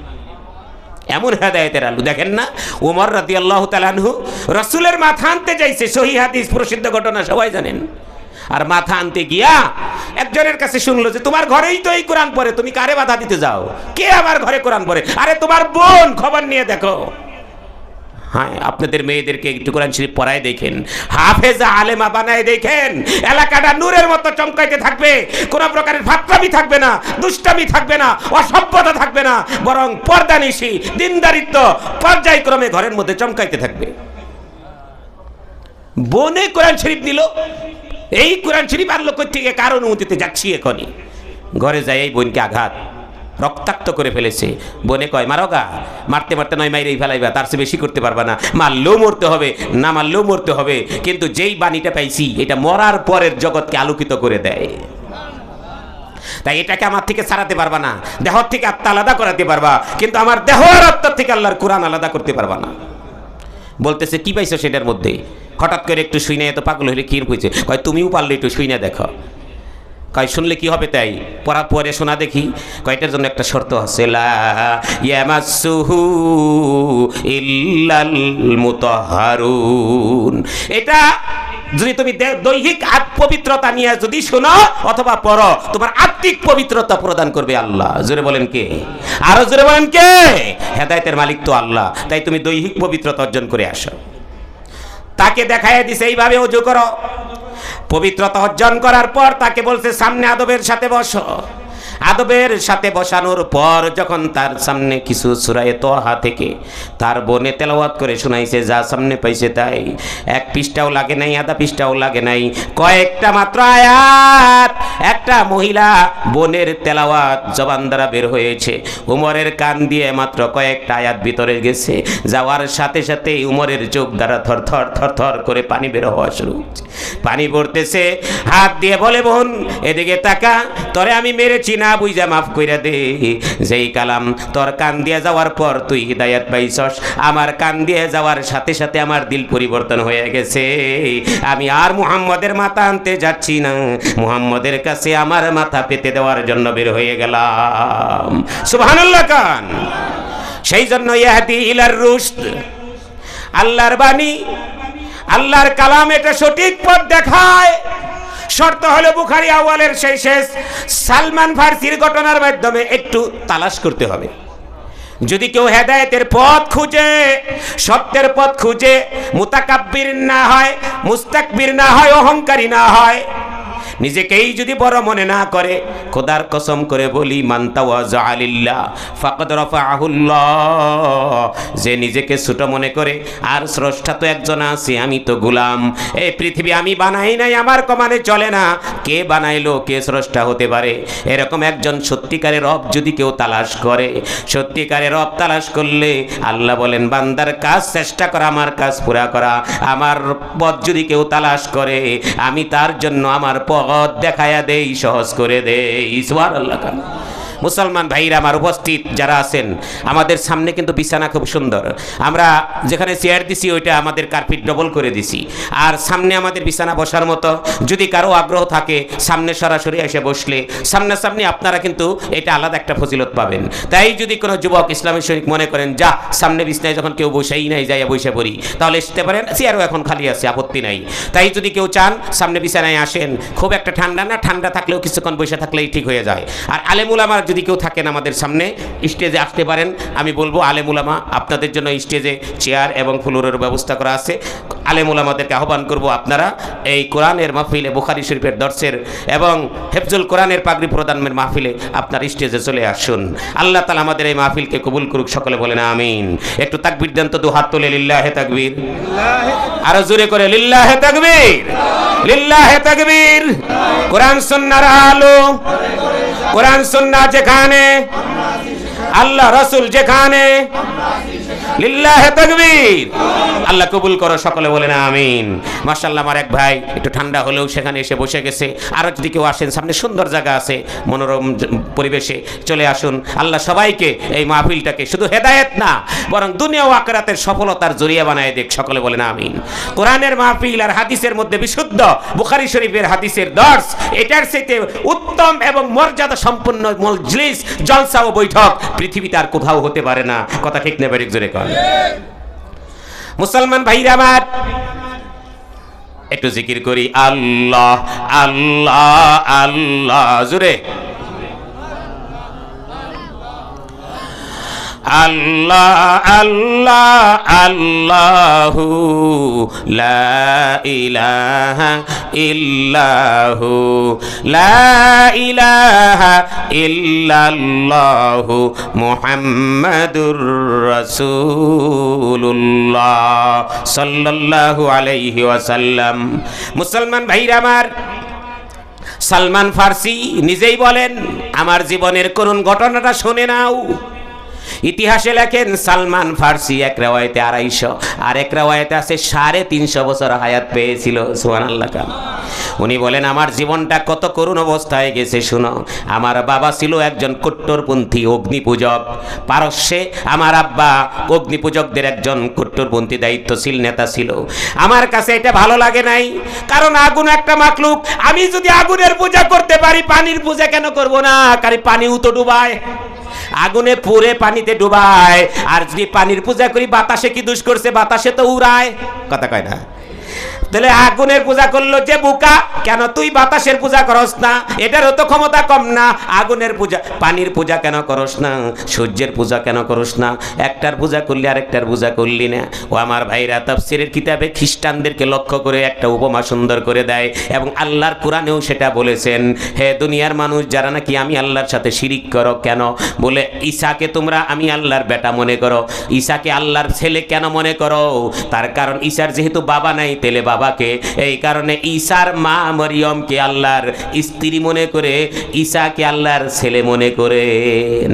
এমন হেদায়েতের আলো দেখেন না, ওমর রাদিয়াল্লাহু তাআলা আনহু রাসূলের মাথা আনতে যাইছে, সহিহ হাদিস, প্রসিদ্ধ ঘটনা, সবাই জানেন। আর মাথা আনতে গিয়া একজনের কাছে শুনলো যে তোমার ঘরেই তো এই কোরআন পড়ে, তুমি কারে বাধা দিতে যাও? কে আমার ঘরে কোরআন পড়ে? আরে তোমার বোন, খবর নিয়ে দেখো। হ্যাঁ, আপনাদের মেয়েদেরকে একটু কোরআন শরীফ পড়ায় দেখেন, হাফেজা আলেমা বানায় দেখেন, এলাকাটা নূরের মতো চমকাইতে থাকবে, কোনো প্রকারের ফাত্রামি থাকবে না, দুষ্টামি থাকবে না, অসভ্যতা থাকবে না, বরং পর্দানিশী দিনদারিত্ব পর্যায়ক্রমে ঘরের মধ্যে চমকাইতে থাকবে। বোনে কোরআন শরীফ নিল, এই কোরআন শরীফ আনলো কই থেকে? কার অনুমতিতে? যাচ্ছি এখনই। ঘরে যাই এই বোনকে আঘাত, রক্তাক্ত করে ফেলেছে। বোনে কয় মারোগা, মারতে মারতে নয় মাইরেই ফেলাইবা, তার চেয়ে বেশি করতে পারবা না, মারলেও মরতে হবে, না মারলেও মরতে হবে। কিন্তু যেই বাণীটা পাইছি এটা মরার পরের জগৎকে আলোকিত করে দেয়, তাই এটাকে আমার থেকে ছাড়াতে পারবা না। দেহ থেকে আত্মা আলাদা করাতে পারবা, কিন্তু আমার দেহ আর আত্মা থেকে আল্লাহর কোরআন আলাদা করতে পারবা না। বলতেছে কি পাইছো সেটার মধ্যে? হঠাৎ করে একটু শুই না, এত পাগল হইলে কি হয়েছে? কয় তুমিও পারলে একটু শুই না দেখো। কয় শুনলে কি হবে? তাই পড়া পরে শোনা দেখি। কয়টার জন্য একটা শর্ত আছে, লা ইয়ামাসসুহু ইল্লাল মুতাহহারুন। এটা যদি তুমি দৈহিক পবিত্রতা নিয়ে যদি শোনো অথবা পড়ো, তোমার আত্মিক পবিত্রতা প্রদান করবে আল্লাহ। জোরে বলেন কে? আরো জোরে বলেন কে? হেদায়েতের মালিক তো আল্লাহ, তাই তুমি দৈহিক পবিত্রতা অর্জন করে আসো। তাকে দেখাইয়া দিছে এইভাবে ওযু করো। পবিত্রতা অর্জন করার পর তাকে বলছে সামনে আদবের সাথে বসো। আদবের সাথে বসানোর পর যখন তার সামনে কিছু সূরা তাহা থেকে তার বোনে তেলাওয়াত করে শোনাইছে, যা সামনে পাইছে তাই, এক পৃষ্ঠাও লাগে নাই, আধা পৃষ্ঠাও লাগে নাই, কয়েকটা মাত্র আয়াত একটা মহিলা বোনের তেলাওয়াত জবান দ্বারা বের হয়েছে। উমরের কান দিয়ে মাত্র কয়েকটা আয়াত ভিতরে গেছে, যাওয়ার সাথে সাথে উমরের চোখ দ্বারা থর থর থর থর করে পানি বের হওয়া শুরু হচ্ছে। পানি পড়তেছে, হাত দিয়ে বলে বোন এদিকে তাকা, তোরে আমি মেরেছি না, বুঝা মাফ কইরা দে। যেই কালাম তোর কান দিয়ে যাওয়ার পর তুই হিদায়াত পাইছস, আমার কান দিয়ে যাওয়ার সাথে সাথে আমার দিল পরিবর্তন হয়ে গেছে। আমি আর মুহাম্মদের মাথা আনতে যাচ্ছি না, মুহাম্মদের কাছে আমার মাথা পেতে দেওয়ার জন্য বের হয়ে গেলাম। সুবহানাল্লাহ কান। সেই জন্য ইয়াহদি ইলার রুশদ, আল্লাহর বাণী, আল্লাহর কালাম এটা সঠিক পথ দেখায়। শর্ত হলো বুখারী আউয়ালের সেই শেষ সালমান ফারসির ঘটনার মাধ্যমে একটু তালাশ করতে হবে। যদি কেউ হেদায়েতের পথ খুঁজে, সত্যের পথ খুঁজে, মুতাকাব্বির না হয়, মুস্তাকবির না হয়, অহংকারী না হয়, নিজেকেই যদি বড় মনে না করে, খোদার কসম করে বলি মান তাওয়াযা লিল্লাহ ফাকাদ রাফাআহুল্লাহ, যে নিজেকে ছোট মনে করে আর স্রষ্টা তো একজন আছে, আমি তো গোলাম, এই পৃথিবী আমি বানাই নাই, আমার কমানে চলে না, কে বানাইলো, কে স্রষ্টা হতে পারে? এরকম একজন সত্যিকারের রব যদি কেউ তালাশ করে, সত্যিকারের রব তালাশ করলে আল্লাহ বলেন বান্দার কাজ চেষ্টা করা, আমার কাজ পুরা করা। আমার পথ যদি কেউ তালাশ করে, আমি তার জন্য আমার পথ পথ দেখায়া দেই, সহজ করে দেই। সুবহানাল্লাহ। মুসলমান ভাইরা আমার উপস্থিত যারা আছেন, আমাদের সামনে কিন্তু বিছানা খুব সুন্দর। আমরা যেখানে চেয়ার দিছি ওইটা আমাদের কার্পেট ডবল করে দিছি। আর সামনে আমাদের বিছানা বসার মতো, যদি কারো আগ্রহ থাকে সামনে সরাসরি এসে বসলে সামনাসামনি আপনারা কিন্তু এটা আলাদা একটা ফজিলত পাবেন। তাই যদি কোনো যুবক ইসলামী শরীক মনে করেন যা সামনে বিছানায় যখন কেউ বসেই নাই যাইয়া বসে পড়ি, তাহলে আসতে পারেন, চেয়ারও এখন খালি আছে, আপত্তি নাই। তাই যদি কেউ চান সামনে বিছানায় আসেন, খুব একটা ঠান্ডা না, ঠান্ডা থাকলেও কিছুক্ষণ বসে থাকলেই ঠিক হয়ে যায়। আর আলেমুল আমার যদি কেউ থাকেন আমাদের সামনে স্টেজে আসতে পারেন, আমি বলবো আলেমুলামা আপনাদের জন্য স্টেজে চেয়ার এবং ফ্লোরের ব্যবস্থা করা আছে। আলেমুলামাদেরকে আহ্বান করব আপনারা এই কোরআনের মাহফিলে, বুখারী শরীফের দর্শের এবং হেফজুল কোরআনের পাগড়ি প্রদানের মাহফিলে আপনার স্টেজে চলে আসুন। আল্লাহ তাআলা আমাদের এই মাহফিলকে কবুল করুক, সকলে বলেন আমিন। একটু তাকবীর দেন তো, দু হাত তুলে, লিল্লাহে তাকবীর। আরো জোরে করে লিল্লাহে তাকবীর, লিল্লাহে তাকবীর। কোরআন সুন্নাহর আলো, কোরআন সুন্নাহ যেখানে, আল্লাহ রাসূল যেখানে, লিল্লাহে তাকবীর। আল্লাহ কবুল করো, সকলে বলেন আমিন। মাশাআল্লাহ, আমার এক ভাই একটু ঠান্ডা হলেও সেখানে এসে বসে গেছে। আরও যদি কেউ আসেন, সামনে সুন্দর জায়গা আছে, মনোরম পরিবেশে চলে আসুন। আল্লাহ সবাইকে এই মাহফিলটাকে শুধু হেদায়েত না, বরং দুনিয়া ও আখিরাতের সফলতার জরিয়া বানায় দেখ, সকলে বলেন আমিন। কোরআনের মাহফিল আর হাদিসের মধ্যে বিশুদ্ধ বুখারী শরীফের হাদিসের দর্স, এটার চাইতে উত্তম এবং মর্যাদা সম্পন্ন মজলিস, জলসা ও বৈঠক পৃথিবীতে আর কোথাও হতে পারে না। কথা ঠিক না বেরিক জোরে কর। মুসলমান ভাইরা আমার, একটু জিকির করি আল্লাহ আল্লাহ আল্লাহ জোরে। আল্লাহ আল্লাহ আল্লাহু লা ইলাহা ইল্লাহু লা ইলাহা ইল্লাল্লাহু মুহাম্মাদুর রাসূলুল্লাহ সাল্লাল্লাহু আলাইহি ওয়াসাল্লাম। মুসলমান ভাইরা আমার, সালমান ফার্সি নিজেই বলেন, আমার জীবনের করুণ ঘটনাটা শুনে নাও। ইতিহাসে লেখেন সালমান ফার্সি এক রেওয়ায়েতে 250 আর এক রেওয়ায়েতে আছে 350 বছর হায়াত পেয়েছিল। সুবহানাল্লাহ। উনি বলেন, আমার জীবনটা কত করুণ অবস্থায় গেছে শুনো। আমার বাবা ছিল একজন কট্টরপন্থী অগ্নিপূজক। পারস্যে আমার আব্বা অগ্নিপূজকদের একজন কট্টরপন্থী দায়িত্বশীল নেতা ছিল। আমার কাছে এটা ভালো লাগে নাই, কারণ আগুন একটা মাখলুক। আমি যদি আগুনের পূজা করতে পারি, পানির পূজা কেন করব না? কারণ পানিও তো ডুবায়, আগুনে পুড়ে পানিতে ডুবায়। আর যদি পানির পূজা করি, বাতাসে কি দোষ করছে? বাতাসে তো উড়ায়। কথা কয় না? তাহলে আগুনের পূজা করলো যে বোকা, কেন তুই বাতাসের পূজা করস না? এটারও তো ক্ষমতা কম না? আগুনের পূজা, পানির পূজা কেন করস না? সূর্যের পূজা কেন করস না? একটার পূজা করলি আর একটার পূজা করলি না। ও আমার ভাইরা, তাফসীরের কিতাবে খ্রিস্টানদেরকে লক্ষ্য করে একটা উপমা সুন্দর করে দেয়, এবং আল্লাহর কোরআনেও সেটা বলেছেন। হে দুনিয়ার মানুষ, যারা নাকি আমি আল্লাহর সাথে শিরিক করো, কেন বলে ঈসাকে তোমরা আমি আল্লাহর বেটা মনে করো, ঈসাকে আল্লাহর ছেলে কেন মনে করো? তার কারণ ঈসার যেহেতু বাবা নাই, তেলে বাবাকে, এই কারণে ঈসার মা মরিয়মকে আল্লাহর স্ত্রী মনে করে, ঈসাকে আল্লাহর ছেলে মনে করে।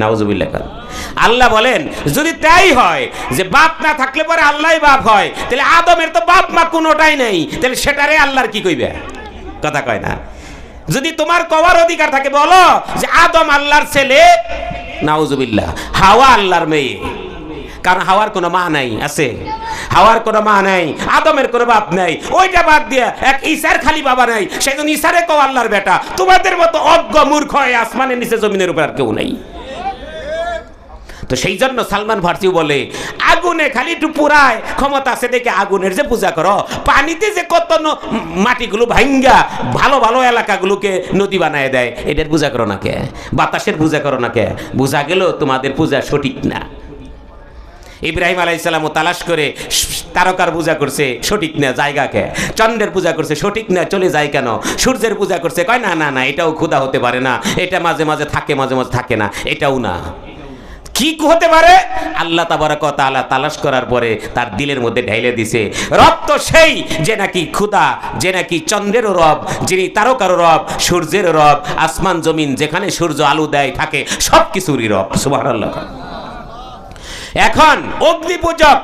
নাউজুবিল্লাহ। আল্লাহ বলেন, যদি তাই হয় যে বাপ না থাকলে পরে আল্লাহই বাপ হয়, তাহলে আদমের তো বাপ মা কোনোটাই নেই, তাহলে সেটারে আল্লাহর কি কইবে? কথা কয় না? যদি তোমার কওয়ার অধিকার থাকে, বলো যে আদম আল্লাহর ছেলে, নাউজুবিল্লাহ। হাওয়া আল্লাহর মেয়ে, কারণ হাওয়ার কোনো মা নাই। আছে? হাওয়ার কোনো মা নাই, আদমের কোনো বাপ নাই। ওইটা বাদ দিয়ে এক ঈসার খালি বাবা নাই, সেজন্য ঈসারে কও আল্লাহর বেটা। তোমাদের মতো অজ্ঞ মূর্খ আসমানের নিচে জমিনের উপর আর কেউ নাই। তো সেই জন্য সালমান ফার্সিও বলে, আগুনে খালি একটু পুরায়, ক্ষমতা আছে দেখে আগুনের যে পূজা করো, পানিতে যে কত মাটিগুলো ভাঙ্গা ভালো ভালো এলাকাগুলোকে নদী বানায় দেয়, এটার পূজা করো না কে? বাতাসের পূজা করো না কে? বোঝা গেল তোমাদের পূজা সঠিক না। ইব্রাহিম আলাইহিস সালামও তালাশ করে তারকার পূজা করছে, সঠিক না, জায়গাকে। চন্দ্রের পূজা করছে, সঠিক না, চলে যায় কেন? সূর্যের পূজা করছে, কয় না না না, এটাও খোদা হতে পারে না, এটা মাঝে মাঝে থাকে, মাঝে মাঝে থাকে না, এটাও না। কি হতে পারে? আল্লাহ তাবারক ওয়া তাআলা তালাশ করার পরে তার দিলের মধ্যে ঢাইলে দিছে, রব তো সেই যে নাকি খোদা, যে নাকি চন্দ্রেরও রব, যিনি তারকারও রব, সূর্যের রব, আসমান জমিন যেখানে সূর্য আলো দেয় থাকে সব কিছুরই রব। সুবহানাল্লাহ। এখন অগ্নি পূজক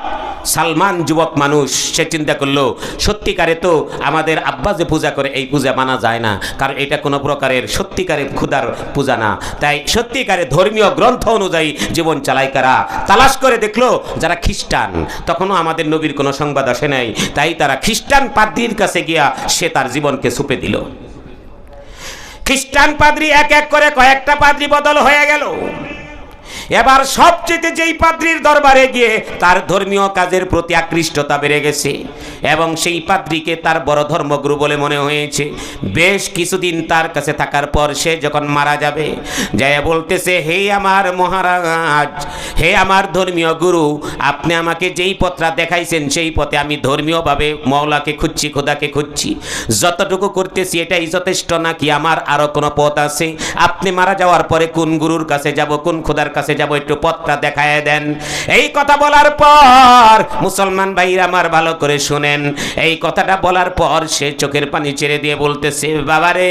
সালমান যুবক মানুষ, সে চিন্তা করলো সত্যিকারে তো আমাদের আব্বা যে পূজা করে এই পূজা মানা যায় না, কারণ এটা কোনো প্রকারের সত্যিকারের ক্ষুধার পূজা না। তাই সত্যিকারে ধর্মীয় গ্রন্থ অনুযায়ী জীবন চালাই কারা? তালাশ করে দেখলো যারা খ্রিস্টান, তখনও আমাদের নবীর কোনো সংবাদ আসে নাই, তাই তারা খ্রিস্টান পাদ্রীর কাছে গিয়া সে তার জীবনকে সুপে দিল। খ্রিস্টান পাদ্রী এক এক করে কয়েকটা পাদ্রী বদল হয়ে গেল। এবার সবচেয়ে যেই পাদ্রীর দরবারে গিয়ে তার ধর্মীয় কাজের প্রতি আকৃষ্টতা বেড়ে গেছে এবং সেই পাদ্রীকে তার বড় ধর্মগুরু বলে মনে হয়েছে। বেশ কিছুদিন তার কাছে থাকার পর সে যখন মারা যাবে, যায় বলতেছে, হে আমার মহারাজ, হে আমার ধর্মীয় গুরু, আপনি আমাকে যেই পথটা দেখাইছেন সেই পথে আমি ধর্মীয়ভাবে মওলাকে খুঁজছি, খোদাকে খুঁজছি। যতটুকু করতেছি এটাই যথেষ্ট নাকি আমার আরো কোনো পথ আছে? আপনি মারা যাওয়ার পরে কোন গুরুর কাছে যাব, কোন খোদার কাছে যাব, একটু পথটা দেখায় দেন। এই কথা বলার পর মুসলমান ভাইরা আমার ভালো করে শুনেন, এই কথাটা বলার পর সে চোখের পানি ছেড়ে দিয়ে বলতেছে, বাবারে,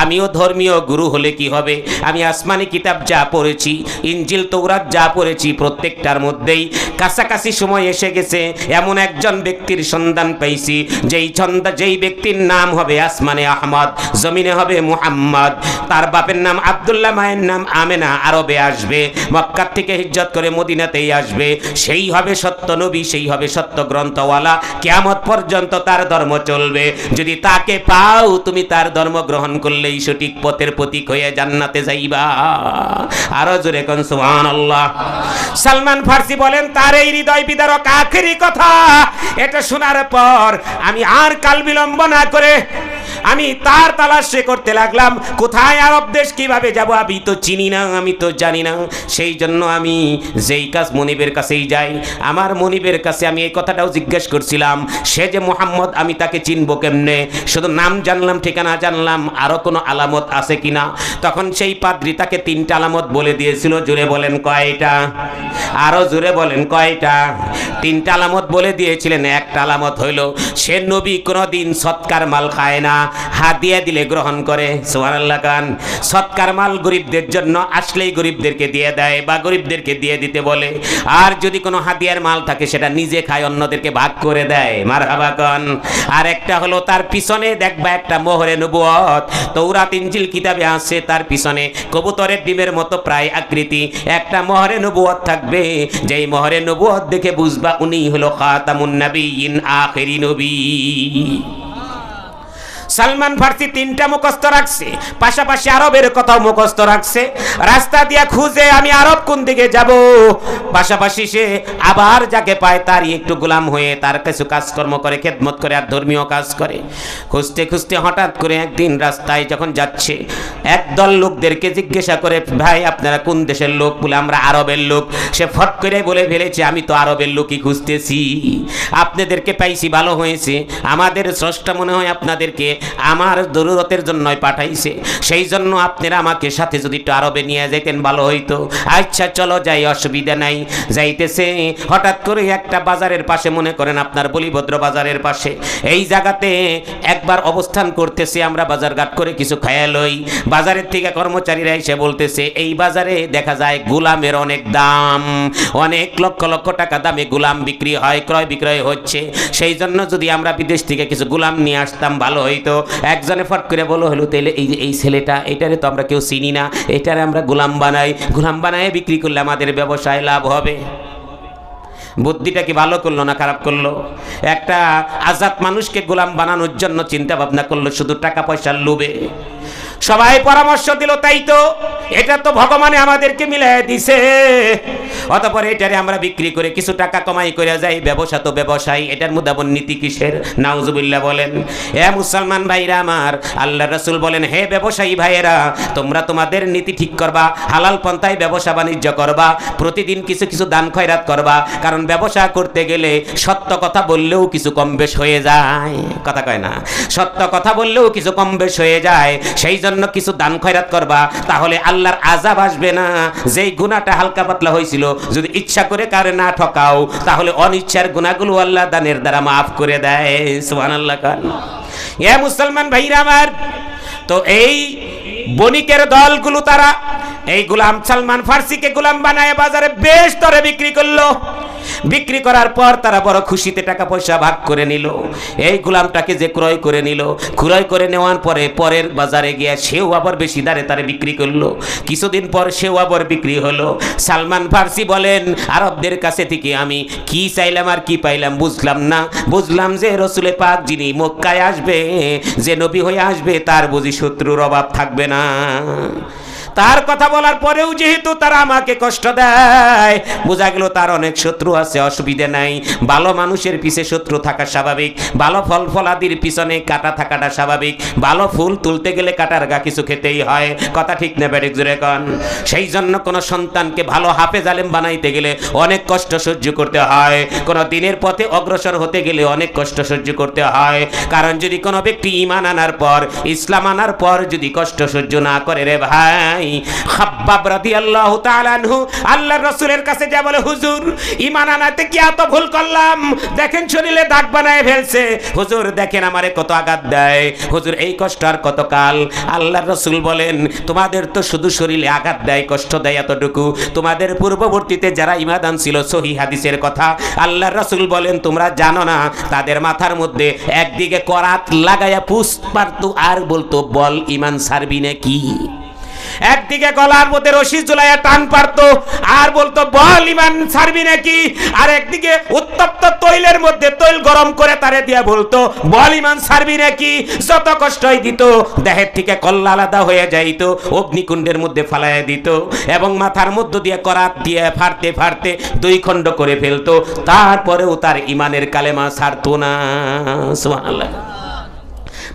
আমিও ধর্মীয় গুরু হলে কি হবে? আমি আসমানি কিতাব যা পড়েছি, ইনজিল তৌরাত যা পড়েছি, প্রত্যেকটার মধ্যেই কাছাকাছি সময় এসে গেছে এমন একজন ব্যক্তির সন্ধান পাইছি, যেই ব্যক্তির নাম হবে আসমানে আহমদ, জমিনে হবে মুহাম্মদ। তার বাপের নাম আব্দুল্লাহ, মায়ের নাম আমেনা, আরবে আসবে, মক্কা থেকে হিজরত করে মদিনাতেই আসবে। সেই হবে সত্য নবী, সেই হবে সত্য গ্রন্থওয়ালা, কিয়ামত পর্যন্ত তার ধর্ম চলবে। যদি তাকে পাও তুমি তার ধর্ম গ্রহণ করলেই সঠিক পথের প্রতীক হয়ে জান্নাতে যাইবা। আরো জোরে কোন সুবহানাল্লাহ। সালমান ফার্সি বলেন, তার এই হৃদয় বিদারক আখেরি কথা এটা শোনার পর আমি আর কাল বিলম্ব না করে আমি তার তালাশ করতে লাগলাম, কোথায় আরব দেশ কিভাবে যাব আমি তো চিনি না, আমি তো জানি না। সেই জন্য আমি যেই কাজ মনিবের কাছেই যাই, আমার মনিবের কাছে আমি এই কথাটাও জিজ্ঞেস করছিলাম, সে যে মুহাম্মদ আমি তাকে চিনবো কেমনে? শুধু নাম জানলাম, ঠিকানা জানলাম, আরো কোনো আলামত আছে কিনা? তখন সেই পাদ্রী তাকে 3টা আলামত বলে দিয়েছিল। জোরে বলেন কয়টা? আরো জোরে বলেন কয়টা? 3টা আলামত বলে দিয়েছিলেন। একটা আলামত হইল সে নবী কোনোদিন সৎকার মাল খায় না, হাদিয়া দিলে গ্রহণ করে। সুবহানাল্লাহ গান। সৎকার মাল গরিবদের জন্য আসলেই গরিবদেরকে দিয়ে দেয় বা গরিবদেরকে দিয়ে দিতে বলে, আর যদি কোনো হাদিয়ার মাল থাকে সেটা নিজে খায়, অন্যদেরকে ভাগ করে দেয়। মারহাবা গান। আর একটা হলো তার পিছনে দেখবা একটা মোহরে নবুয়ত, তৌরাত ইনজিল কিতাবে আছে, তার পিছনে কবুতরের ডিমের মতো প্রায় আকৃতি একটা মোহরে নবুয়ত থাকবে, যেই মোহরে নবুয়ত দেখে বুঝবা উনি হলো খাতামুন নবিয়্যিন, আখেরি নবী। সালমান ফার্সি 3টা মুখস্থ রাখছে, পাশাপাশি আরবের কথাও মুখস্থ রাখছে। রাস্তা দিয়ে খুঁজে আমি আরব কোন দিকে যাব, পাশাপাশি সে আবার যাকে পায় তারই একটু গোলাম হয়ে তার কিছু কাজকর্ম করে, খেদমত করে আর ধর্মীয় কাজ করে। খুঁজতে খুঁজতে হঠাৎ করে একদিন রাস্তায় যখন যাচ্ছে, একদল লোকদেরকে জিজ্ঞাসা করে, ভাই আপনারা কোন দেশের লোক? বলে আমরা আরবের লোক। সে ফট করে বলে ফেলেছে, আমি তো আরবের লোকই খুঁজতেছি, আপনাদেরকে পাইছি, ভালো হয়েছে। আমাদের স্রষ্টা মনে হয় আপনাদেরকে আমার জরুরতের জন্যই পাঠাইছে, সেই জন্য আপনারা আমাকে সাথে যদি একটু আরবে নিয়ে যেতেন ভালো হইতো। আচ্ছা চলো যাই, অসুবিধা নাই। যাইতেছে, হঠাৎ করে একটা বাজারের পাশে, মনে করেন আপনার বলিভদ্র বাজারের পাশে, এই জায়গাতে একবার অবস্থান করতেছে, আমরা বাজারঘাট করে কিছু খায়া লই। বাজারের থেকে কর্মচারীরা এসে বলতেছে, এই বাজারে দেখা যায় গোলামের অনেক দাম, অনেক লক্ষ লক্ষ টাকা দামে গোলাম বিক্রি হয়, ক্রয় বিক্রয় হচ্ছে, সেই জন্য যদি আমরা বিদেশ থেকে কিছু গোলাম নিয়ে আসতাম ভালো হইতো। একজনে ফট করে বলো হলো, তাহলে এই ছেলেটা, এটারে তো আমরা কেউ চিনি না, এটারে আমরা গোলাম বানাই, গোলাম বানায় বিক্রি করলে আমাদের ব্যবসায় লাভ হবে। বুদ্ধিটা কি ভালো করলো না খারাপ করলো? একটা আজাদ মানুষকে গোলাম বানানোর জন্য চিন্তা ভাবনা করলো শুধু টাকা পয়সার লোভে। সবাই পরামর্শ দিল, তাই তো, এটা তো ভগবানে আমাদেরকে মিলাই দিছে, অতঃপর এটারে আমরা বিক্রি করে কিছু টাকা কামাই করে যাই, ব্যবসা তো ব্যবসায়ী, এটার মধ্যে আবার নীতি কিসের? নাউজুবিল্লাহ বলেন। হে মুসলমান ভাইরা আমার, আল্লাহ রাসূল বলেন, হে ব্যবসায়ী ভাইয়েরা, তোমরা তোমাদের নীতি ঠিক করবা, হালাল পন্থায় ব্যবসা বাণিজ্য করবা, প্রতিদিন কিছু কিছু দান খয়রাত করবা, কারণ ব্যবসা করতে গেলে সত্য কথা বললেও কিছু কম বেশ হয়ে যায়, কথা কয় না, সত্য কথা বললেও কিছু কম বেশ হয়ে যায়, সেই জন্য কিছু দান খয়রাত করবা, তাহলে আল্লাহর আযাব আসবে না। যেই গুনাহটা হালকা পাতলা হয়েছিল, যদি ইচ্ছা করে কারে না ঠকাও, তাহলে অনিচ্ছার গুনাহগুলো আল্লাহ দানের দ্বারা মাফ করে দেয়। সুবহানাল্লাহ। এ মুসলমান ভাইরা আমার, তো এই বণিকের দলগুলো তারা এই গোলাম সালমান ফার্সিকে গোলাম বানায় বাজারে বেশ দরে বিক্রি করলো। বিক্রি করার পর তারা বড় খুশিতে টাকা পয়সা ভাগ করে নিল। এই গোলামটাকে যে ক্রয় করে নিল, ক্রয় করে নেওয়ার পরে পরের বাজারে গিয়ে সেও আবার বেশি দারে তারে বিক্রি করলো। কিছুদিন পর সেও আবার বিক্রি হলো। সালমান ফার্সি বলেন, আরবদের কাছে থেকে আমি কি চাইলাম আর কি পাইলাম বুঝলাম না। বুঝলাম যে রসুলে পাক যিনি মক্কায় আসবে, যে নবী হয়ে আসবে, তার বুঝি শত্রুর অভাব থাকবে না। তার কথা বলার পরেও যেহেতু তারা আমাকে কষ্ট দেয়, বোঝা গেল তার অনেক শত্রু আছে, অসুবিধা নাই। ভালো মানুষের পিছে শত্রু থাকা স্বাভাবিক, ভালো ফল ফলাদির পিছনে কাটা থাকাটা স্বাভাবিক। ভালো ফুল তুলতে গেলে কাটার গা কিছু খেতেই হয়, কথা ঠিক না বেড়ে জুড়ে কন। সেই জন্য কোনো সন্তানকে ভালো হাফেজ আলেম বানাইতে গেলে অনেক কষ্ট সহ্য করতে হয়, কোনো দিনের পথে অগ্রসর হতে গেলে অনেক কষ্ট সহ্য করতে হয়। কারণ যদি কোনো ব্যক্তি ঈমান আনার পর, ইসলাম আনার পর যদি কষ্ট সহ্য না করে রে ভাই, খাব্বাব রাদিয়াল্লাহু তাআলা আনহু আল্লাহর রাসূলের কাছে যা বলে, হুজুর ঈমান আনাতে কি এত ভুল করলাম, দেখেন শরীরে দাগ বানায় ফেলছে, হুজুর দেখেন আমারে কত আঘাত দেয়, হুজুর এই কষ্ট আর কতকাল। আল্লাহর রাসূল বলেন, তোমাদের তো শুধু শরীরে আঘাত দেয়, কষ্ট দেয় এতটুকু, তোমাদের পূর্ববর্তীতে যারা ঈমান আনছিল, সহিহ হাদিসের কথা আল্লাহর রাসূল বলেন, তোমরা জানো না তাদের মাথার মধ্যে একদিকে করাত লাগায়া পুষ পারতো আর বলতো বল ঈমান ছাড়বি নাকি, একদিকে গলার মধ্যে রশি ঝুলাইয়া টান পারতো আর বলতো বল ঈমান ছাড়বি নাকি, আর একদিকে উত্তপ্ত তৈলের মধ্যে তৈল গরম করে তারে দিয়া বলতো বল ঈমান ছাড়বি নাকি। যত কষ্টই দিত, দেহের থেকে কল্লা আলাদা হয়ে যাইতো, অগ্নিকুণ্ডের মধ্যে ফালাইয়া দিত এবং মাথার মধ্য দিয়ে করাত দিয়ে ফাড়তে ফাড়তে দুই খণ্ড করে ফেলতো, তারপরেও তার ঈমানের কালেমা ছাড়তো না। সুবহানাল্লাহ।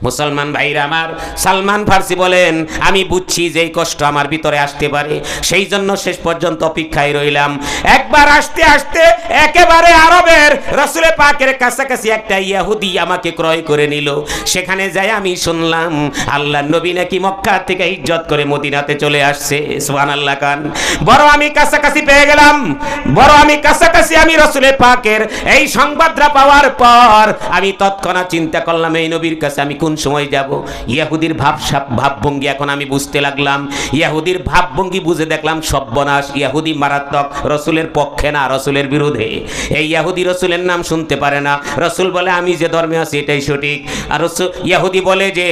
মুসলমান ভাইরা আমার, সালমান ফার্সি বলেন, আমি বুঝছি যে এই কষ্ট আমার ভিতরে আসতে পারে, সেই জন্য শেষ পর্যন্ত অপেক্ষায় রইলাম। একবার আসতে আসতে একেবারে আরবের রাসূলে পাকের কাছাকাছি একটা ইহুদি আমাকে ক্রয় করে নিল। সেখানে যাই আমি শুনলাম আল্লাহর নবী নাকি মক্কা থেকে হিজরত করে মদিনাতে চলে আসছে। সুবহানাল্লাহ খান। বড় আমি কাছাকাছি পেয়ে গেলাম, বড় আমি কাছাকাছি। আমি রাসূলে পাকের এই সংবাদটা পাওয়ার পর আমি তৎক্ষণাৎ চিন্তা করলাম, এই নবীর কাছে আমি কোন সময় যাব। ইহুদির ভাবভঙ্গি এখন আমি বুঝতে লাগলাম। ইহুদির ভাবভঙ্গি বুঝে দেখলাম সর্বনাশ, ইহুদি মারাত্মক, রসুলের পক্ষে না, রসুলের বিরুদ্ধে। এই ইহুদি রসুলের নাম শুনতে পারে না। রসুল বলে আমি যে ধর্মে আছি এটাই সঠিক, আর ইহুদি বলে যে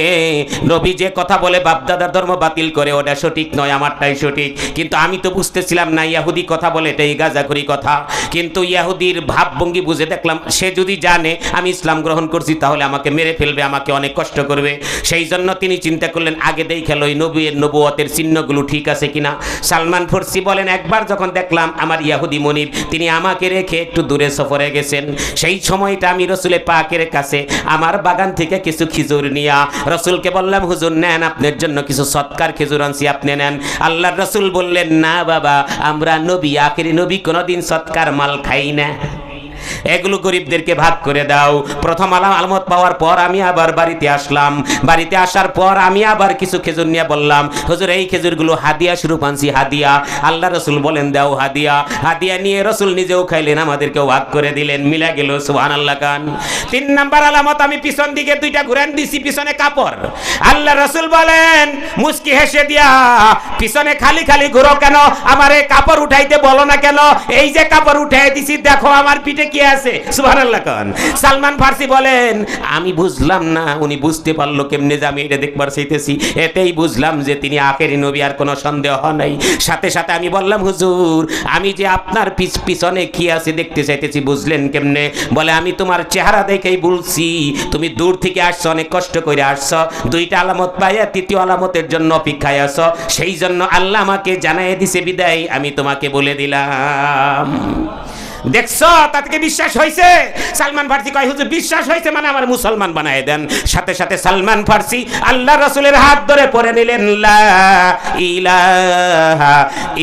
নবী যে কথা বলে বাপদাদার ধর্ম বাতিল করে ওটা সঠিক নয়, আমারটাই সঠিক। কিন্তু আমি তো বুঝতেছিলাম না ইহুদি কথা বলে এটাই গাঁজাখুরি কথা। কিন্তু ইহুদির ভাবভঙ্গি বুঝে দেখলাম সে যদি জানে আমি ইসলাম গ্রহণ করছি তাহলে আমাকে মেরে ফেলবে, আমাকে অনেক কষ্ট করবে। সেই জন্য তিনি চিন্তা করলেন আগে দেখে লই নবীর নবুয়তের চিহ্নগুলো ঠিক আছে কিনা। সালমান ফার্সি বলেন, একবার যখন দেখলাম আমার ইহুদি মনিব তিনি আমাকে রেখে একটু দূরে সফরে গেছেন, সেই সময়টা আমি রসুলের পাকের কাছে আমার বাগান থেকে কিছু খেজুর নিয়া রসুলকে বললাম, হুজুর নেন, আপনার জন্য কিছু সৎকার খেজুর আনছি, আপনি নেন। আল্লাহর রসুল বললেন, না বাবা, আমরা নবী, আখেরি নবী, কোনোদিন সৎকার মাল খাই না, এগুলো গরিবদেরকে ভাগ করে দাও। প্রথম আলামত পাওয়ার পর আমি আবার বাড়িতে আসলাম। বাড়িতে আসার পর আমি আবার কিছু খেজুর নিয়ে বললাম, হুজুর এই খেজুরগুলো হাদিয়া স্বরূপ আনছি, হাদিয়া। আল্লাহ রসুল বলেন, দাও হাদিয়া। হাদিয়া নিয়ে রসুল নিজেও খাইলেন, আমাদেরকেও ভাগ করে দিলেন, মিলা গেল। সুবহানাল্লাহ খান। 3 নাম্বার আলামত, আমি পিছন দিকে 2টা ঘুরান দিছি, পিছনে কাপড়। আল্লাহ রসুল বলেন মুস্কি হেসে দিয়া, পিছনে খালি খালি ঘুরো কেন, আমার এই কাপড় উঠাইতে বলো না কেন, এই যে কাপড় উঠাই দিছি দেখো আমার পিঠে কি আছে। সুবহানাল্লাহ খান। সালমান ফার্সি বলেন, আমি বুঝলাম না উনি বুঝতে পারলো কেমনে যে আমি এটা দেখবার চাইতেছি, এতেই বুঝলাম যে তিনি আখেরি নবী, আর কোনো সন্দেহ নাই। সাথে সাথে আমি বললাম, হুজুর আমি যে আপনার পিছনে কি আছে দেখতে চাইতেছি, বুঝলেন কেমনে? বলে, আমি তোমার চেহারা দেখেই বলছি, তুমি দূর থেকে আসছো, অনেক কষ্ট করে আসছো, 2টা আলামত পাইয়া 3য় আলামতের জন্য অপেক্ষায় আছো, সেই জন্য আল্লাহ আমাকে জানাই দিছে বিদায় আমি তোমাকে বলে দিলাম। দেখছো, তাদেরকে বিশ্বাস হয়েছে? সালমান ফার্সি কয়, হুজুর বিশ্বাস হয়েছে মানে আমার মুসলমান বানায় দেন। সাথে সাথে সালমান ফার্সি আল্লাহ রাসূলের হাত ধরে পড়ে নিলেন, লা ইলাহা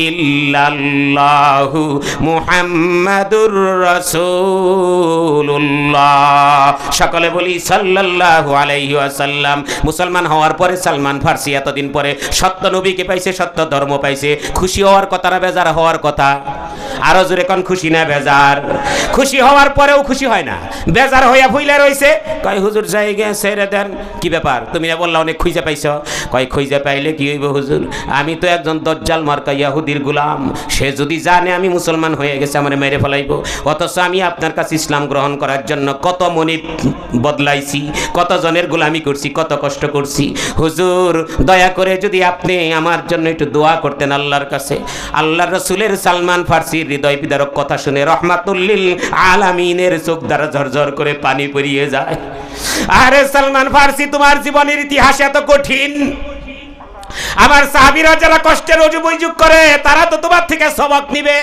ইল্লাল্লাহু মুহাম্মাদুর রাসূলুল্লাহ। সকলে বলি সাল্লাল্লাহু আলাইহি ওয়াসাল্লাম। মুসলমান হওয়ার পরে সালমান ফার্সি এতদিন পরে সত্য নবীকে পাইছে, সত্য ধর্ম পাইছে। খুশি হওয়ার কথা না বেজার হওয়ার কথা? আরো জোরে কোন খুশি না বেজার? খুশি হওয়ার পরেও খুশি হয় না, বেজার হইয়া ভুইলা রইছে। কয় হুজুর জায়গা ছেড়ে দেন। কি ব্যাপার, তুমি না বললা অনেক খুঁজে পাইছো? কয় খুঁজে পাইলে কি হইব হুজুর? আমি তো একজন দজ্জাল মার্কা ইয়াহুদির গোলাম, সে যদি জানে আমি মুসলমান হয়ে গেছে আমার মেরে ফেলাইব। অথচ আমি আপনার কাছে ইসলাম গ্রহণ করার জন্য কত মনি বদলাইছি, কত জনের গোলামি করছি, কত কষ্ট করছি। হুজুর দয়া করে যদি আপনি আমার জন্য একটু দোয়া করতেন আল্লাহর কাছে। আল্লাহর রাসূলের সালমান ফার্সির হৃদয় বিদারক কথা শুনে রহমাতুল্লিল আলামিনের চোখ দ্বারা ঝরঝর করে পানি পড়িয়ে যায়। আরে সালমান ফার্সি, তোমার জীবনের ইতিহাস এত কঠিন, আমার সাহাবীরা যারা কষ্টের অভিযোগ করে তারা তো তোমার থেকে সবক নিবে।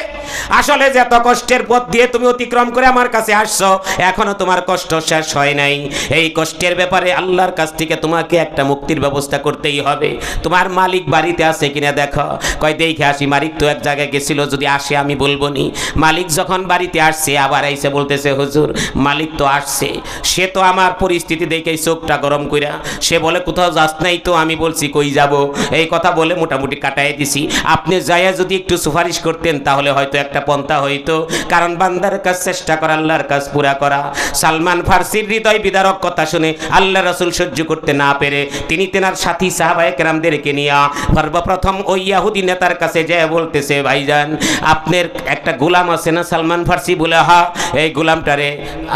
আসলে যে এত কষ্টের পথ দিয়ে তুমি অতিক্রম করে আমার কাছে আসছো, এখনো তোমার কষ্ট শেষ হয় নাই। এই কষ্টের ব্যাপারে আল্লাহর কাছ থেকে তোমাকে একটা মুক্তির ব্যবস্থা করতেই হবে। তোমার মালিক বাড়িতে আছে কিনা দেখো। কয় দেখে আসি, মালিক তো এক জায়গায় গেছিল, যদি আসে আমি বলবো নি। মালিক যখন বাড়িতে আসছে আবার আইসে বলতেছে হুজুর মালিক তো আসছে, সে তো আমার পরিস্থিতি দেখে চোখটা গরম কইরা সে বলে কোথাও যাস নাই তো। আমি বলছি কই যাব, এই কথা বলে মোটামুটি কাটাই দিছি। আপনি যাইয়া যদি একটু সুপারিশ করতেন তাহলে হয়তো একটা পন্থা হইতো, কারণ বান্দার কাজ চেষ্টা করা, আল্লাহর কাজ পুরা করা। সালমান ফার্সির হৃদয় বিদারক কথা শুনে আল্লাহ রাসূল সহ্য করতে না পেরে তিনি তেনার সাথী সাহাবায়ে কেরামদেরকে নিয়ে সর্বপ্রথম ওই ইহুদি নেতার কাছে যায় বলতেছে, ভাইজান আপনার একটা গোলাম আছে না সালমান ফার্সি? বলে হ্যাঁ, এই গোলামটারে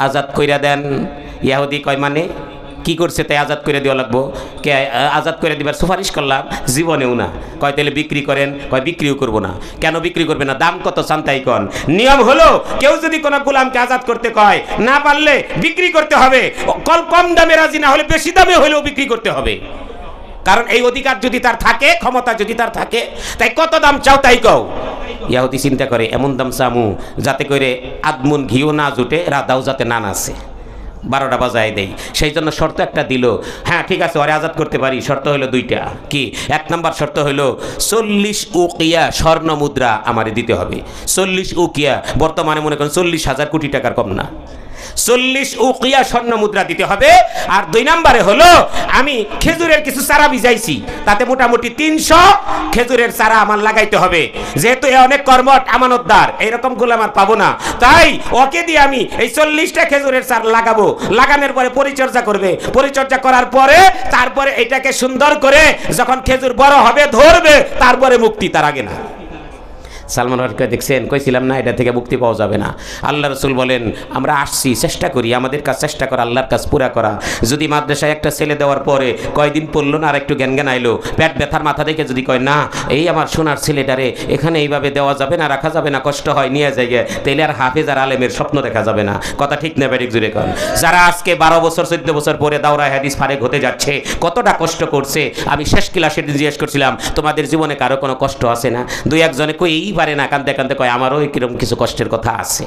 আজাদ কইরা দেন। ইহুদি কয় মানে কি করছে তাই আজাদ করে দেওয়া লাগবো? কে আজাদ করে দিবার সুপারিশ করলাম? জীবনেও না। কয় তাহলে বিক্রি করেন? কয় বিক্রিও করবো না। কেন বিক্রি করবে না? দাম কত চান তাই কন। নিয়ম হলো কেউ যদি কোনো গোলামকে আজাদ করতে কয়, না পারলে বিক্রি করতে হবে। কম দামে রাজি না হলে বেশি দামে হলেও বিক্রি করতে হবে, কারণ এই অধিকার যদি তার থাকে, ক্ষমতা যদি তার থাকে। তাই কত দাম চাও তাই কও। ইহুদি চিন্তা করে এমন দাম চামু যাতে করে আদমুন ঘিও না জুটে, রাধাও যাতে না নাচে, 12টা বাজায় দেই। সেই জন্য শর্ত একটা দিল, হ্যাঁ ঠিক আছে ওরে আজাদ করতে পারি, শর্ত হলো দুইটা। কি? 1 নম্বর শর্ত হলো 40 উকিয়া স্বর্ণ মুদ্রা আমারে দিতে হবে। 40 উকিয়া বর্তমানে মনে করেন 40,000 কোটি টাকার কম না। 40 উকিয়া স্বর্ণ মুদ্রা দিতে হবে। আর 2 নম্বরে হলো আমি খেজুরের কিছু চারা ভিজাইছি, তাতে মোটামুটি 300 খেজুরের চারা আমার লাগাইতে হবে। যেহেতু এ অনেক কর্মঠ আমানতদার, এইরকম গোলাম আর পাবো না, তাই ওকে দিয়ে আমি এই 40টা খেজুরের চারা লাগাবো। লাগানোর পরে পরিচর্যা করবে, পরিচর্যা করার পরে তারপরে এটাকে সুন্দর করে যখন খেজুর বড় হবে ধরবে, তারপরে মুক্তি, তার আগে না। সালমান ফার্সিকে দেখছেন, কইছিলাম না এটা থেকে মুক্তি পাওয়া যাবে না। আল্লাহ রাসূল বলেন আমরা আসছি, চেষ্টা করি, আমাদের কাজ চেষ্টা করা, আল্লাহর কাজ পুরা করা। যদি মাদ্রাসায় একটা ছেলে দেওয়ার পরে কয়দিন পড়লো না আর একটু জ্ঞান আইলো, পেট ব্যথার মাথা দেখে যদি কয় না এই আমার সোনার ছেলেটারে এখানে এইভাবে দেওয়া যাবে না, রাখা যাবে না, কষ্ট হয় নিয়ে যায়, তাইলে আর হাফেজ আর আলেমের স্বপ্ন দেখা যাবে না। কথা ঠিক না বেঠিক জুড়ে কন। যারা আজকে 12 বছর 14 বছর পরে দাওরা হাদিস ফারেক হতে যাচ্ছে, কতটা কষ্ট করছে। আমি শেষ ক্লাসে জিজ্ঞেস করছিলাম তোমাদের জীবনে কারো কোনো কষ্ট আছে না? 2-1 জনে কই এই পারে না, কান্দে কান্দে কয় আমারও কিরকম কিছু কষ্টের কথা আছে।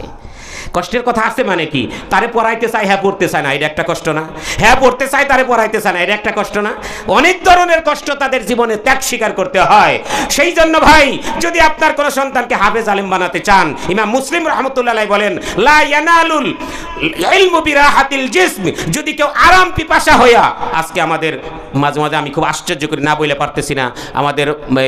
কষ্টের কথা আছে মানে কি? তারে পড়াইতে চাই, হ্যাঁ পড়তে চায় না, এটা একটা কষ্ট না? হ্যাঁ পড়তে চায়, তারে পড়াইতে চায় না, এটা একটা কষ্ট না? অনেক ধরনের কষ্ট তাদের জীবনে ত্যাগ স্বীকার করতে হয়। সেই জন্য ভাই, যদি আপনার কোনো সন্তানকে হাফেজ আলেম বানাতে চান, ইমাম মুসলিম রাহমাতুল্লাহ আলাইহি বলেন লা ইয়ানালুল ইলমু বিরাহাতিল জিসম। যদি কেউ আরাম পিপাসা হইয়া, আজকে আমাদের মাঝে মাঝে আমি খুব আশ্চর্য করি, না বলে পারতেছি না, আমাদের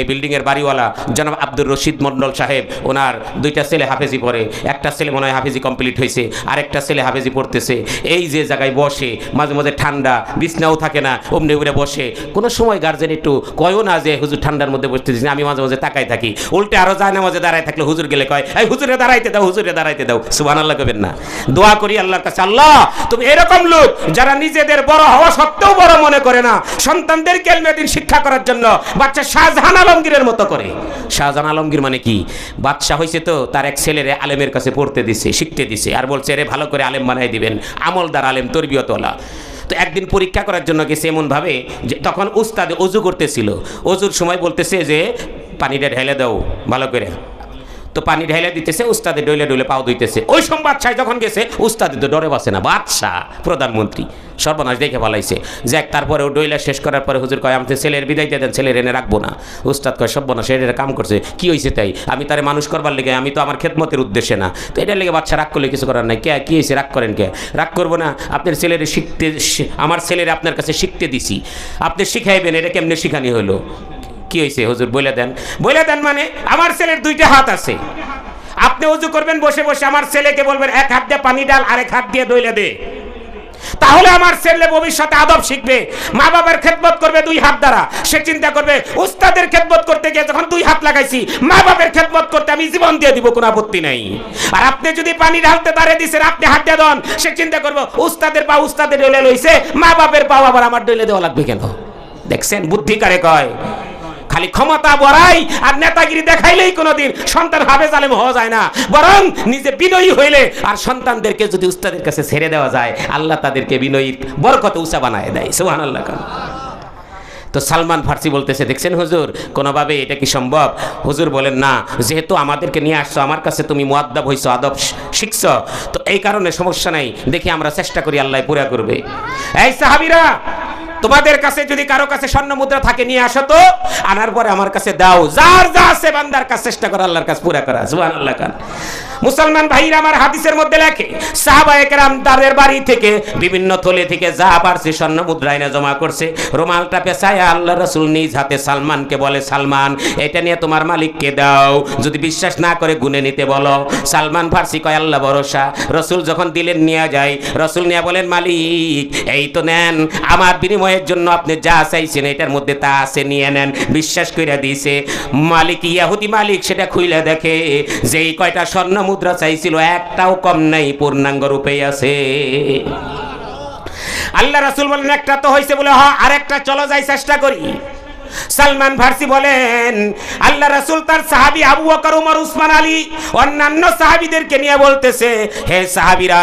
বিল্ডিংয়ের বাড়িওয়ালা জনাব আব্দুর রশিদ মন্ডল সাহেব, ওনার 2টা ছেলে হাফেজি পড়ে, একটা ছেলে মনে হয় হাফেজি কমপ্লিট হয়েছে, আরেকটা ছেলে হাফেজি পড়তেছে। এই যে জায়গায় বসে, মাঝে মাঝে ঠান্ডা, বিছনাও থাকে না, অমনি উড়ে বসে। কোনো সময় গার্জেন একটু কয়ও না যে হুজুর ঠান্ডার মধ্যে বসতেছি, আমি মাঝে মাঝে তাকাই থাকি। উল্টে আরো যায় না, মাঝে দাঁড়ায় থাকলে হুজুর গেলে কয় এই হুজুরে দাঁড়াইতে দাও, হুজুরে দাঁড়াইতে দাও। সুবহানাল্লাহ কবেন না? দোয়া করি আল্লাহর কাছে, আল্লাহ তুমি এরকম লোক যারা নিজেদের বড় হওয়া সত্ত্বেও বড় মনে করে না, সন্তানদেরকে ইলমে দ্বীন শিক্ষা করার জন্য বাচ্চা শাহজাহান আলমগীরের মতো করে। শাহজাহান আলমগীর মানে কি? বাদশা হয়েছে তো তার এক ছেলেরে আলেমের কাছে পড়তে দিছে, শিখতে দিছে, আর বলছে রে ভালো করে আলেম বানাই দিবেন, আমলদার আলেম, তরবিয়তওয়ালা। তো একদিন পরীক্ষা করার জন্য গেছে এমনভাবে যে তখন উস্তাদে অজু করতেছিল, অজুর সময় বলতেছে যে পানিটা ঢেলে দাও ভালো করে। তো পানি ঢেলে দিতেছে, উস্তাদে ডইলে ডইলে পাও দিতেছে। ওই সময় বাদশাহ যখন গেছে, উস্তাদে তো ডরে বাসে না, বাদশাহ প্রধানমন্ত্রী সর্বনাশ দেখে ফেলাইছে। যাক তারপরে ও ডইলা শেষ করার পরে হুজুর কয় আমাদের ছেলের বিদায় দিয়ে দেন, ছেলের এনে রাখবো না। উস্তাদ কয় সর্বনাশ, এটা কাম করছে, কি হয়েছে তাই? আমি তারে মানুষ করবার লেগে, আমি তো আমার খেদমতের উদ্দেশ্যে না। তো এটার লেগে বাদশাহ রাগ করলে কিছু করার নাই। কে কি হয়েছে, রাগ করেন কে? রাগ করবো না, আপনার ছেলের শিখতে, আমার ছেলের আপনার কাছে শিখতে দিছি, আপনি শিখাইবেন, এটা কেমনে শিখানি হলো? কি হয়েছে হুজুর বলে দেন। বলে দেন মানে আমার ছেলের 2টা হাত আছে, আপনি ওযু করবেন বসে বসে, আমার ছেলেকে বলবেন 1 হাত দিয়ে পানি ডাল, আরেক হাত দিয়ে ডইলে দে। তাহলে আমার ছেলে ভবিষ্যতে আদব শিখবে। মা বাবার খেদমত করবে 2 হাত দ্বারা, সে চিন্তা করবে উস্তাদের খেদমত করতে গিয়ে যখন 2 হাত লাগাইছি, মা বাবার খেদমত করতে আমি জীবন দিয়ে দিব, কোনো আপত্তি নাই। আর আপনি যদি পানি ঢালতে দাঁড়িয়ে দিয়েছেন, আপনি হাত দিয়ে দেন, সে চিন্তা করবে উস্তাদের পা উস্তাদের ডলে লইছে, মা বাবার পা আবার আমার ডলে দেওয়া লাগবে কেন? দেখছেন বুদ্ধি কারে কয়? খালি ক্ষমতা বড়াই আর নেতাগিরি দেখাইলেই কোনোদিন সন্তান হাফেজ আলেম হওয়া যায় না, বরং নিজে বিনয়ী হইলে আর সন্তানদেরকে যদি উস্তাদের কাছে ছেড়ে দেওয়া যায়, আল্লাহ তাদেরকে বিনয়ীর বরকতে উঁচা বানায় দেয়। সুবহানাল্লাহ। তো সালমান ফার্সি বলতেছে, দেখছেন হুজুর, কোনোভাবে এটা কি সম্ভব? হুজুর বলেন, না, যেহেতু আমাদেরকে নিয়ে আসছো, আমার কাছে তুমি মুআদ্দাব হইছো, আদব শিখছো, তো এই কারণে সমস্যা নাই, দেখি আমরা চেষ্টা করি, আল্লাহ পুরা করবে। এই সাহাবীরা, তোমাদের কাছে যদি কারো কাছে স্বর্ণ মুদ্রা থাকে নিয়ে আসো তো, আনার পরে আমার কাছে দাও, যার যা আছে বান্দার কাছে চেষ্টা করো আল্লাহর কাছে পুরা করা। সুবহানাল্লাহ। মুসলমান ভাইরা আমার হাদিসের মধ্যে লেখে, সাহাবায়ে কেরাম তাদের বাড়ি থেকে বিভিন্ন থলে থেকে যা পারছে স্বর্ণ মুদ্রা এনে জমা করছে, রুমালটা পেছায় আল্লাহ রাসূল নিজ হাতে সালমানকে বলে, সালমান, এটা নিয়ে তোমার মালিককে দাও, যদি বিশ্বাস না করে গুনে নিতে বলো। সালমান ফার্সি কয়, আল্লাহ ভরসা। রাসূল যখন দিলেন, নিয়ে যায়, রাসূল নিয়ে বলেন, মালিক, এই তো নেন, আমার বিনিময়ের জন্য আপনি যা চাইছেন এটার মধ্যে তা আছে, নিয়ে নেন। বিশ্বাস কইরা দিয়েছে। মালিক, ইহুদি মালিক, সেটা খুইলা দেখে, যেই কয়টা স্বর্ণ মুদ্রা চাইছিল একটাও কম নাই, পূর্ণাঙ্গ রূপেই আছে। আল্লাহ রাসূল বলেন, একটা তো হইছে বলে, হ্যাঁ, আরেকটা চলো যাই চেষ্টা করি। সালমান ফার্সি বলেন, আল্লাহ রাসূল তার সাহাবী আবু বকর, ওমর, উসমান, আলী, অন্যান্য সাহাবীদেরকে নিয়ে বলতেছে, হে সাহাবীরা,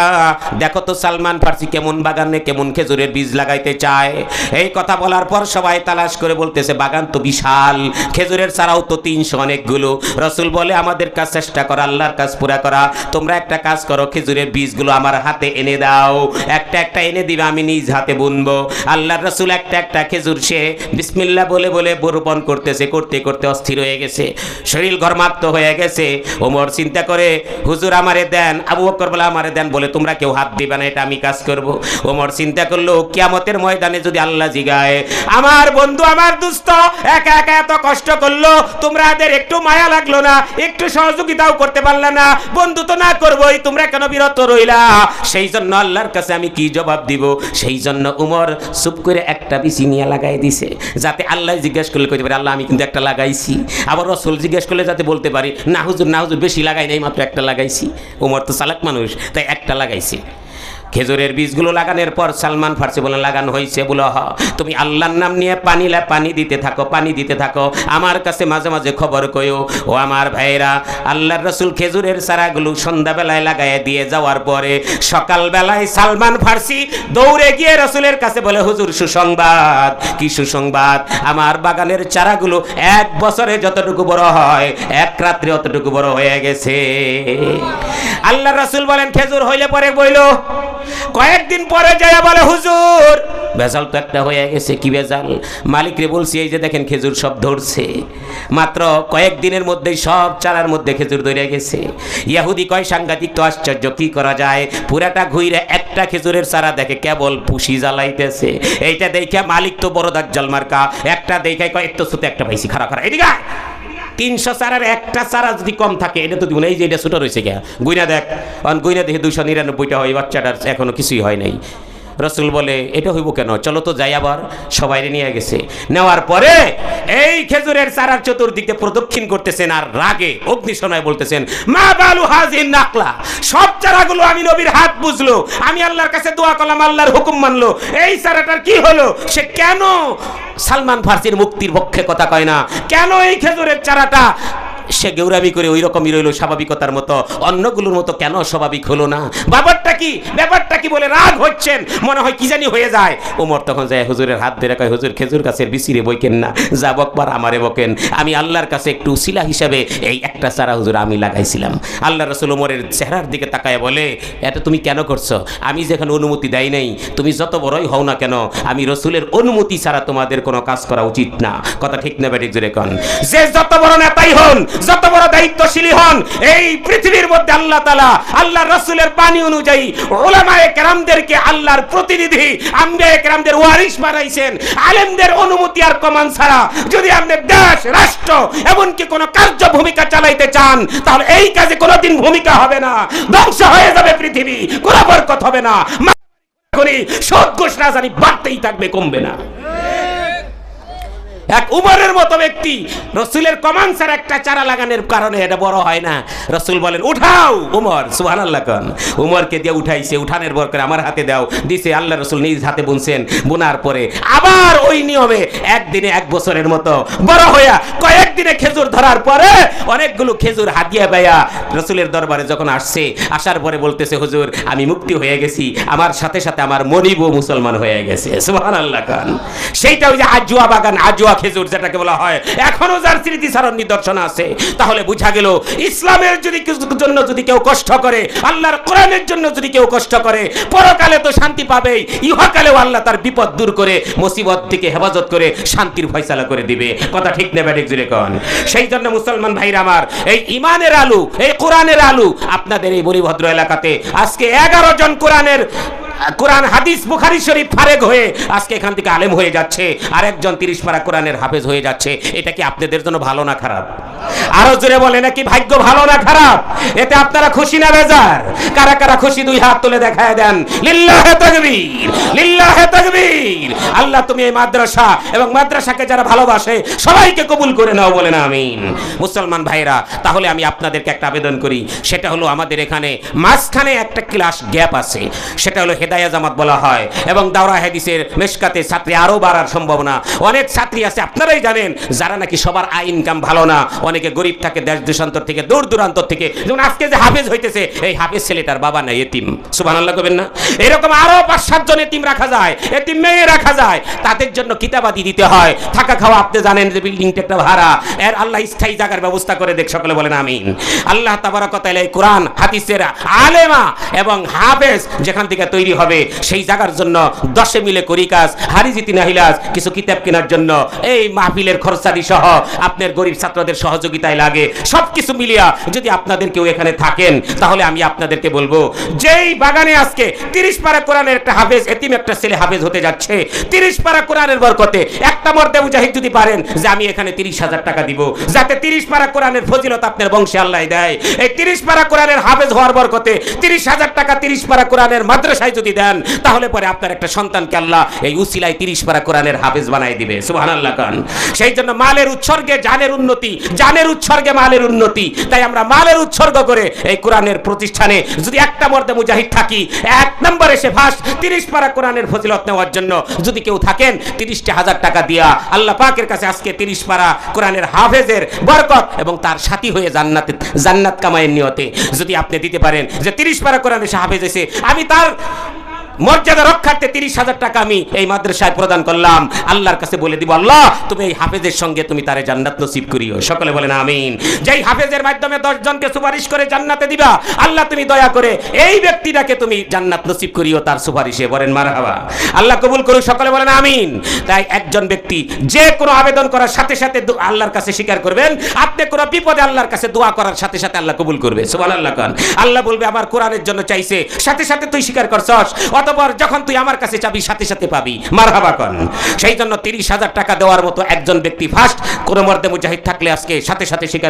দেখো তো সালমান ফার্সি কেমন বাগানে কেমন খেজুরের বীজ লাগাইতে চায়। এই কথা বলার পর সবাই তালাশ করে বলতেছে, বাগান তো বিশাল, খেজুরের চারাও তো 300 অনেকগুলো। রাসূল বলে, আমাদের কাজ চেষ্টা করা, আল্লাহর কাজ পুরা করা। তোমরা একটা কাজ করো, খেজুরের বীজগুলো আমার হাতে এনে দাও, একটা একটা এনে দিবে, আমি নিজ হাতে বুনবো। আল্লাহর রাসূল একটা একটা খেজুর সে বিসমিল্লাহ বলে বলে বরোপণ করতেছে, করতে করতে অস্থির হয়ে গেছে, শরীর ঘর্মাক্ত হয়ে গেছে। ওমর চিন্তা করে, হুজুর আমারে দেন। আবু বকর বলে, আমারে দেন। বলে, তোমরা কেউ হাত দিবে না, এটা আমি কাজ করব। ওমর চিন্তা করলো, কিয়ামতের ময়দানে যদি আল্লাহ জিগায়, আমার বন্ধু, আমার দুস্থ একা একা এত কষ্ট করলো, তোমরা এদের একটু মায়া লাগলো না, একটু সহযোগিতাও করতে পারলা না, বন্ধু তো না করবোই, তোমরা কেন বিরত রইলা? সেই জন্য আল্লাহর কাছে আমি কি জবাব দিব? সেই জন্য উমর চুপ করে একটা বিচি নিয়ে লাগাই দিছে, যাতে আল্লাহ জিজ্ঞেস করলে কইতে পারে, আল্লাহ আমি কিন্তু একটা লাগাইছি। আবার রাসূল জিজ্ঞেস করলে যাতে বলতে পারি, না হুজুর, না হুজুর, বেশি লাগাই নাই, মাত্র একটা লাগাইছি। উমর তো চালাক মানুষ, তাই একটা লাগাইছি। খেজুরের বীজগুলো লাগানোর পর সালমান ফার্সি বলে, লাগানো হয়েছে? বলো, হ। তুমি আল্লাহর নাম নিয়ে পানি দিতে থাকো, পানি দিতে থাকো, আমার কাছে মাঝে মাঝে খবর কইও। ও আমার ভাইরা, আল্লাহর রাসূল খেজুরের চারাগুলো সন্ধ্যাবেলায় লাগাইয়া দিয়ে যাওয়ার পরে সকালবেলায় সালমান ফার্সি দৌড়ে গিয়ে রাসূলের কাছে বলে, হুজুর, সুসংবাদ। কি সুসংবাদ? আমার বাগানের চারাগুলো 1 বছরে যতটুকু বড় হয়, 1 রাত্রে অতটুকু বড় হয়ে গেছে। আল্লাহর রাসূল বলেন, খেজুর হইলে পরে বইল। কয়েকদিন পরে যায় বলে, হুজুর, বেজাল তো একটা হয়ে গেছে। কি বেজাল? মালিকরে বলছি, এই যে দেখেন খেজুর সব ধরছে, মাত্র কয়েকদিনের মধ্যেই সব চারার মধ্যে খেজুর ধরে গেছে। ইহুদি কয়, সাংঘাতিক তো, আশ্চর্য, কি করা যায়? পুরাটা ঘুরে একটা খেজুরের চারা দেখে কেবল পুষি জ্বালাইতেছে। এইটা দেখে মালিক তো বড় দাজ্জাল মার্কা, একটা দেখে কয়, একটু সুতে একটা পাইছি, খারাপ খারাপ, এদিকে 300 চারার একটা চারা যদি কম থাকে, এটা তো দিব না। এই যে এটা ছোট রয়েছে, কে গুইনা দেখ, গুইনা দেখে 299টা হয়, বাচ্চাটার এখনো কিছুই হয় নাই। রাসূল বলে, এটা হইব কেন? চলো তো যাই। আবার সবাই নিয়ে গেছে। নেওয়ার পরে এই খেজুরের চারার চতুর্দিকে প্রদক্ষিণ করতেছেন, আর রাগে অগ্নিশর্মায় বলতেছেন, মা বালু হাজিন নাকলা, সব চারাগুলো আমি নবীর হাত বুঝলো, আমি আল্লাহর কাছে দোয়া করলাম, আল্লাহর হুকুম মানলো, এই চারাটার কি হলো? সে কেন সালমান ফার্সির মুক্তির পক্ষে কথা কয় না? কেন এই খেজুরের চারাটা সে গৌরাবি করে ওই রকমই রইল স্বাভাবিকতার মতো, অন্যগুলোর মতো কেন স্বাভাবিক হলো না? ব্যাপারটা কি বলে রাগ হচ্ছেন, মনে হয় কি জানি হয়ে যায়। ওমর তখন যায় হুজুরের হাত ধরে কয়, হুজুর, খেজুর গাছের বিচিরে বইকেন না, যা বকবার আমারে বকেন, আমি আল্লাহর কাছে একটু উসিলা হিসাবে এই একটা চারা হুজুর আমি লাগাইছিলাম। আল্লাহ রাসূল ওমরের চেহারার দিকে তাকায় বলে, এটা তুমি কেন করছো? আমি যেখানে অনুমতি দেই নাই, তুমি যত বড়ই হও না কেন, আমি রাসূলের অনুমতি ছাড়া তোমাদের কোনো কাজ করা উচিত না। কথা ঠিক না বেঠিক? জোরে কোন। যে যত বড় নেতাই হন, যত বড় দায়িত্বশীলী হন, এই পৃথিবীর মধ্যে আল্লাহ তাআলা আল্লাহর রাসূলের বাণী অনুযায়ী উলামায়ে কেরামদেরকে আল্লাহর প্রতিনিধি, আম্বিয়ায়ে কেরামদের ওয়ারিস বানাইছেন। আলেমদের অনুমতি আর কমান ছাড়া যদি আপনি দেশ, রাষ্ট্র, এমনকি কোনো কার্য ভূমিকা চালাইতে চান, তাহলে এই কাজে কোনোদিন ভূমিকা হবে না, ধ্বংস হয়ে যাবে পৃথিবী, কোনো বরকত হবে না। করি, সুদ ঘুষ রাজধানী বাড়তেই থাকবে, কমবে না। এক উমরের মতো ব্যক্তি, রসুলের কমান্সার একটা চারা লাগানোর কারণে এটা বড় হয় না। রসুল বলেন উঠাও উমর, সুবহানাল্লাহ খান। উমরকে দিয়ে উঠাইছে, উঠানের পর করে আমার হাতে দাও দিছে, আল্লাহ রসুল নিজ হাতে বুনছেন, বোনার পরে আবার ওই নিয়মে একদিনে 1 বছরের মতো বড় হইয়া কয়েকদিনে খেজুর ধরার পরে অনেকগুলো খেজুর হাতিয়া পাইয়া রসুলের দরবারে যখন আসছে, আসার পরে বলতেছে হুজুর আমি মুক্তি হয়ে গেছি, আমার সাথে সাথে আমার মনিবও মুসলমান হয়ে গেছে, সুবহানাল্লাহ খান। সেইটা ওই যে আজুয়া বাগান, আজুয়া খেজুর যেটাকে বলা হয়, এখনো যার স্মৃতিচারণ নিদর্শন আছে। তাহলে বুঝা গেল ইসলামের জন্য যদি কেউ কষ্ট করে, আল্লাহর কোরআনের জন্য যদি কেউ কষ্ট করে, পরকালে তো শান্তি পাবেই, ইহকালেও আল্লাহ তার বিপদ দূর করে, মুসিবত থেকে হেফাজত করে শান্তির ফয়সালা করে দিবে। কথা ঠিক না ব্যাটিক জুড়ে কন? সেই জন্য মুসলমান ভাইরা আমার, এই ইমানের আলু, এই কোরআনের আলু আপনাদের এই বলিভদ্র এলাকাতে আজকে 11 জন কোরআন হাদিস বুখারী শরীফ ফারেক হয়ে আজকে এখান থেকে আলেম হয়ে যাচ্ছে, আর একজন 30 পারা কোরআনের হাফেজ হয়ে যাচ্ছে। এটা কি আপনাদের জন্য ভালো না খারাপ? আরো জোরে বলে, নাকি ভাগ্য ভালো না খারাপ? এতে আপনারা খুশি না বেজার? কারা কারা খুশি 2 হাত তুলে দেখায় দেন। লিল্লাহে তাকবীর, লিল্লাহে তাকবীর। আল্লাহ তুমি এই মাদ্রাসা এবং মাদ্রাসাকে যারা ভালোবাসে সবাইকে কবুল করে নাও, বলেন আমিন। মুসলমান ভাইরা, তাহলে আমি আপনাদেরকে একটা আবেদন করি, সেটা হলো আমাদের এখানে মাঝখানে একটা ক্লাস গ্যাপ আছে, সেটা হলো হেদায়া জামাত বলা হয়, এবং দাওরা হাদিসের মেশকাতে ছাত্রী আরো বাড়ার সম্ভাবনা। অনেক ছাত্রী আছে আপনারাই জানেন যারা নাকি সবার আয় ইনকাম ভালো না, অনেকে গরিব থাকে, দেশ দেশান্তর থেকে, দূর দূরান্তর থেকে। যেমন আজকে যে হাফেজ হইতেছে, এই হাফেজ ছেলেটার বাবা নাই, এতিম, সুবহানাল্লাহ করবেন না? এরকম আরো 5-7 জন এতিম রাখা যায়, এতিম মেয়ে রাখা যায়, তাদের জন্য কিতাবাদি দিতে হয়, থাকা খাওয়া আপনি জানেন যে বিল্ডিংটা একটা ভাড়া, এর আল্লাহ স্থায়ী জায়গার ব্যবস্থা করে দেখ, সকলে বলেন আমিন। আল্লাহ তাবারক ওয়া তাআলা এই কোরআন হাদিসের আলেমা এবং হাফেজ যেখান থেকে তৈরি হবে, সেই জায়গার জন্য 10 মিলে করি কাজ, হারিজিতি নাহিলাজ, কিছু কিতাব কেনার জন্য এই মাহফিলের খরচাদি সহ আপনার গরিব ছাত্রদের সহযোগিতায় লাগে, সবকিছু মিলিয়া যদি আপনাদের কেউ এখানে থাকেন, তাহলে আমি আপনাদেরকে বলবো, যেই বাগানে আজকে 30 পারা কোরআনের একটা হাফেজ, এতিম একটা ছেলে হাফেজ হতে যাচ্ছে, 30 পারা কোরআনের বরকতে একটা মর্দে মুজাহিদ যদি পারেন যে আমি এখানে 30,000 টাকা দিব, যাতে 30 পারা কোরআনের ফজিলত আপনার বংশে আল্লাহ দেয়, এই 30 পারা কোরআনের হাফেজ হওয়ার বরকতে 30,000 টাকা 30 পারা কোরআনের মাদ্রাসায় যদি দেন, তাহলে পরে আপনার একটা সন্তানকে আল্লাহ এই উসিলায় 30 পারা কোরআনের হাফেজ বানাই দিবে, সুবহানাল্লাহ খান। সেই জন্য মালের উৎসর্গে জানের উন্নতি, জানের উৎসর্গে মালের উন্নতি। তাই আমরা মালের উৎসর্গ করে এই কোরআনের প্রতিষ্ঠানে যদি একটা মর্দে মুজাহিদ থাকি, 1 নম্বরে সে ফার্স্ট 30 পারা কোরআনের ফজিলত নেওয়ার জন্য যদি কেউ থাকেন, 30,000 টাকা দিয়া আল্লাহ পাকের কাছে আজকে 30 পারা কোরআনের হাফেজের বরকত এবং তার সাথী হয়ে জান্নাত কামায়ের নিয়তে যদি আপনি দিতে পারেন, যে 30 পারা কোরআনের হাফেজ এসে আমি তার মর্যাদা রক্ষার্থে 30,000 টাকা আমি এই মাদ্রাসায় প্রদান করলাম, আল্লাহর কাছে বলে দিব, আল্লাহ তুমি এই হাফেজের সঙ্গে তুমি তারে জান্নাত নসিব করিও, সকলে বলেন আমিন। যেই হাফেজের মাধ্যমে 10 জনকে সুপারিশ করে জান্নাতে দিবা, আল্লাহ তুমি দয়া করে এই ব্যক্তিটাকে তুমি জান্নাত নসিব করিও তার সুপারিশে, বলেন মারহাবা। আল্লাহ কবুল করুক, সকলে বলেন আমিন। তাই একজন ব্যক্তি যে কোনো আবেদন করার সাথে সাথে আল্লাহর কাছে স্বীকার করবেন, আপনি কোনো বিপদে আল্লাহর কাছে দোয়া করার সাথে সাথে আল্লাহ কবুল করবে, সুবহানাল্লাহ খান। আল্লাহ বলবে আমার কোরআনের জন্য চাইছে, সাথে সাথে তুই স্বীকার করছস, অতঃপর যখন তুই আমার কাছে চাবি সাথে সাথে পাবি, মারহাবা কন। সেই জন্য 30,000 টাকা দেওয়ার মতো একজন ব্যক্তি ফার্স্ট কোন মর্দে মুজাহিদ থাকলে আজকে সাথে সাথে স্বীকার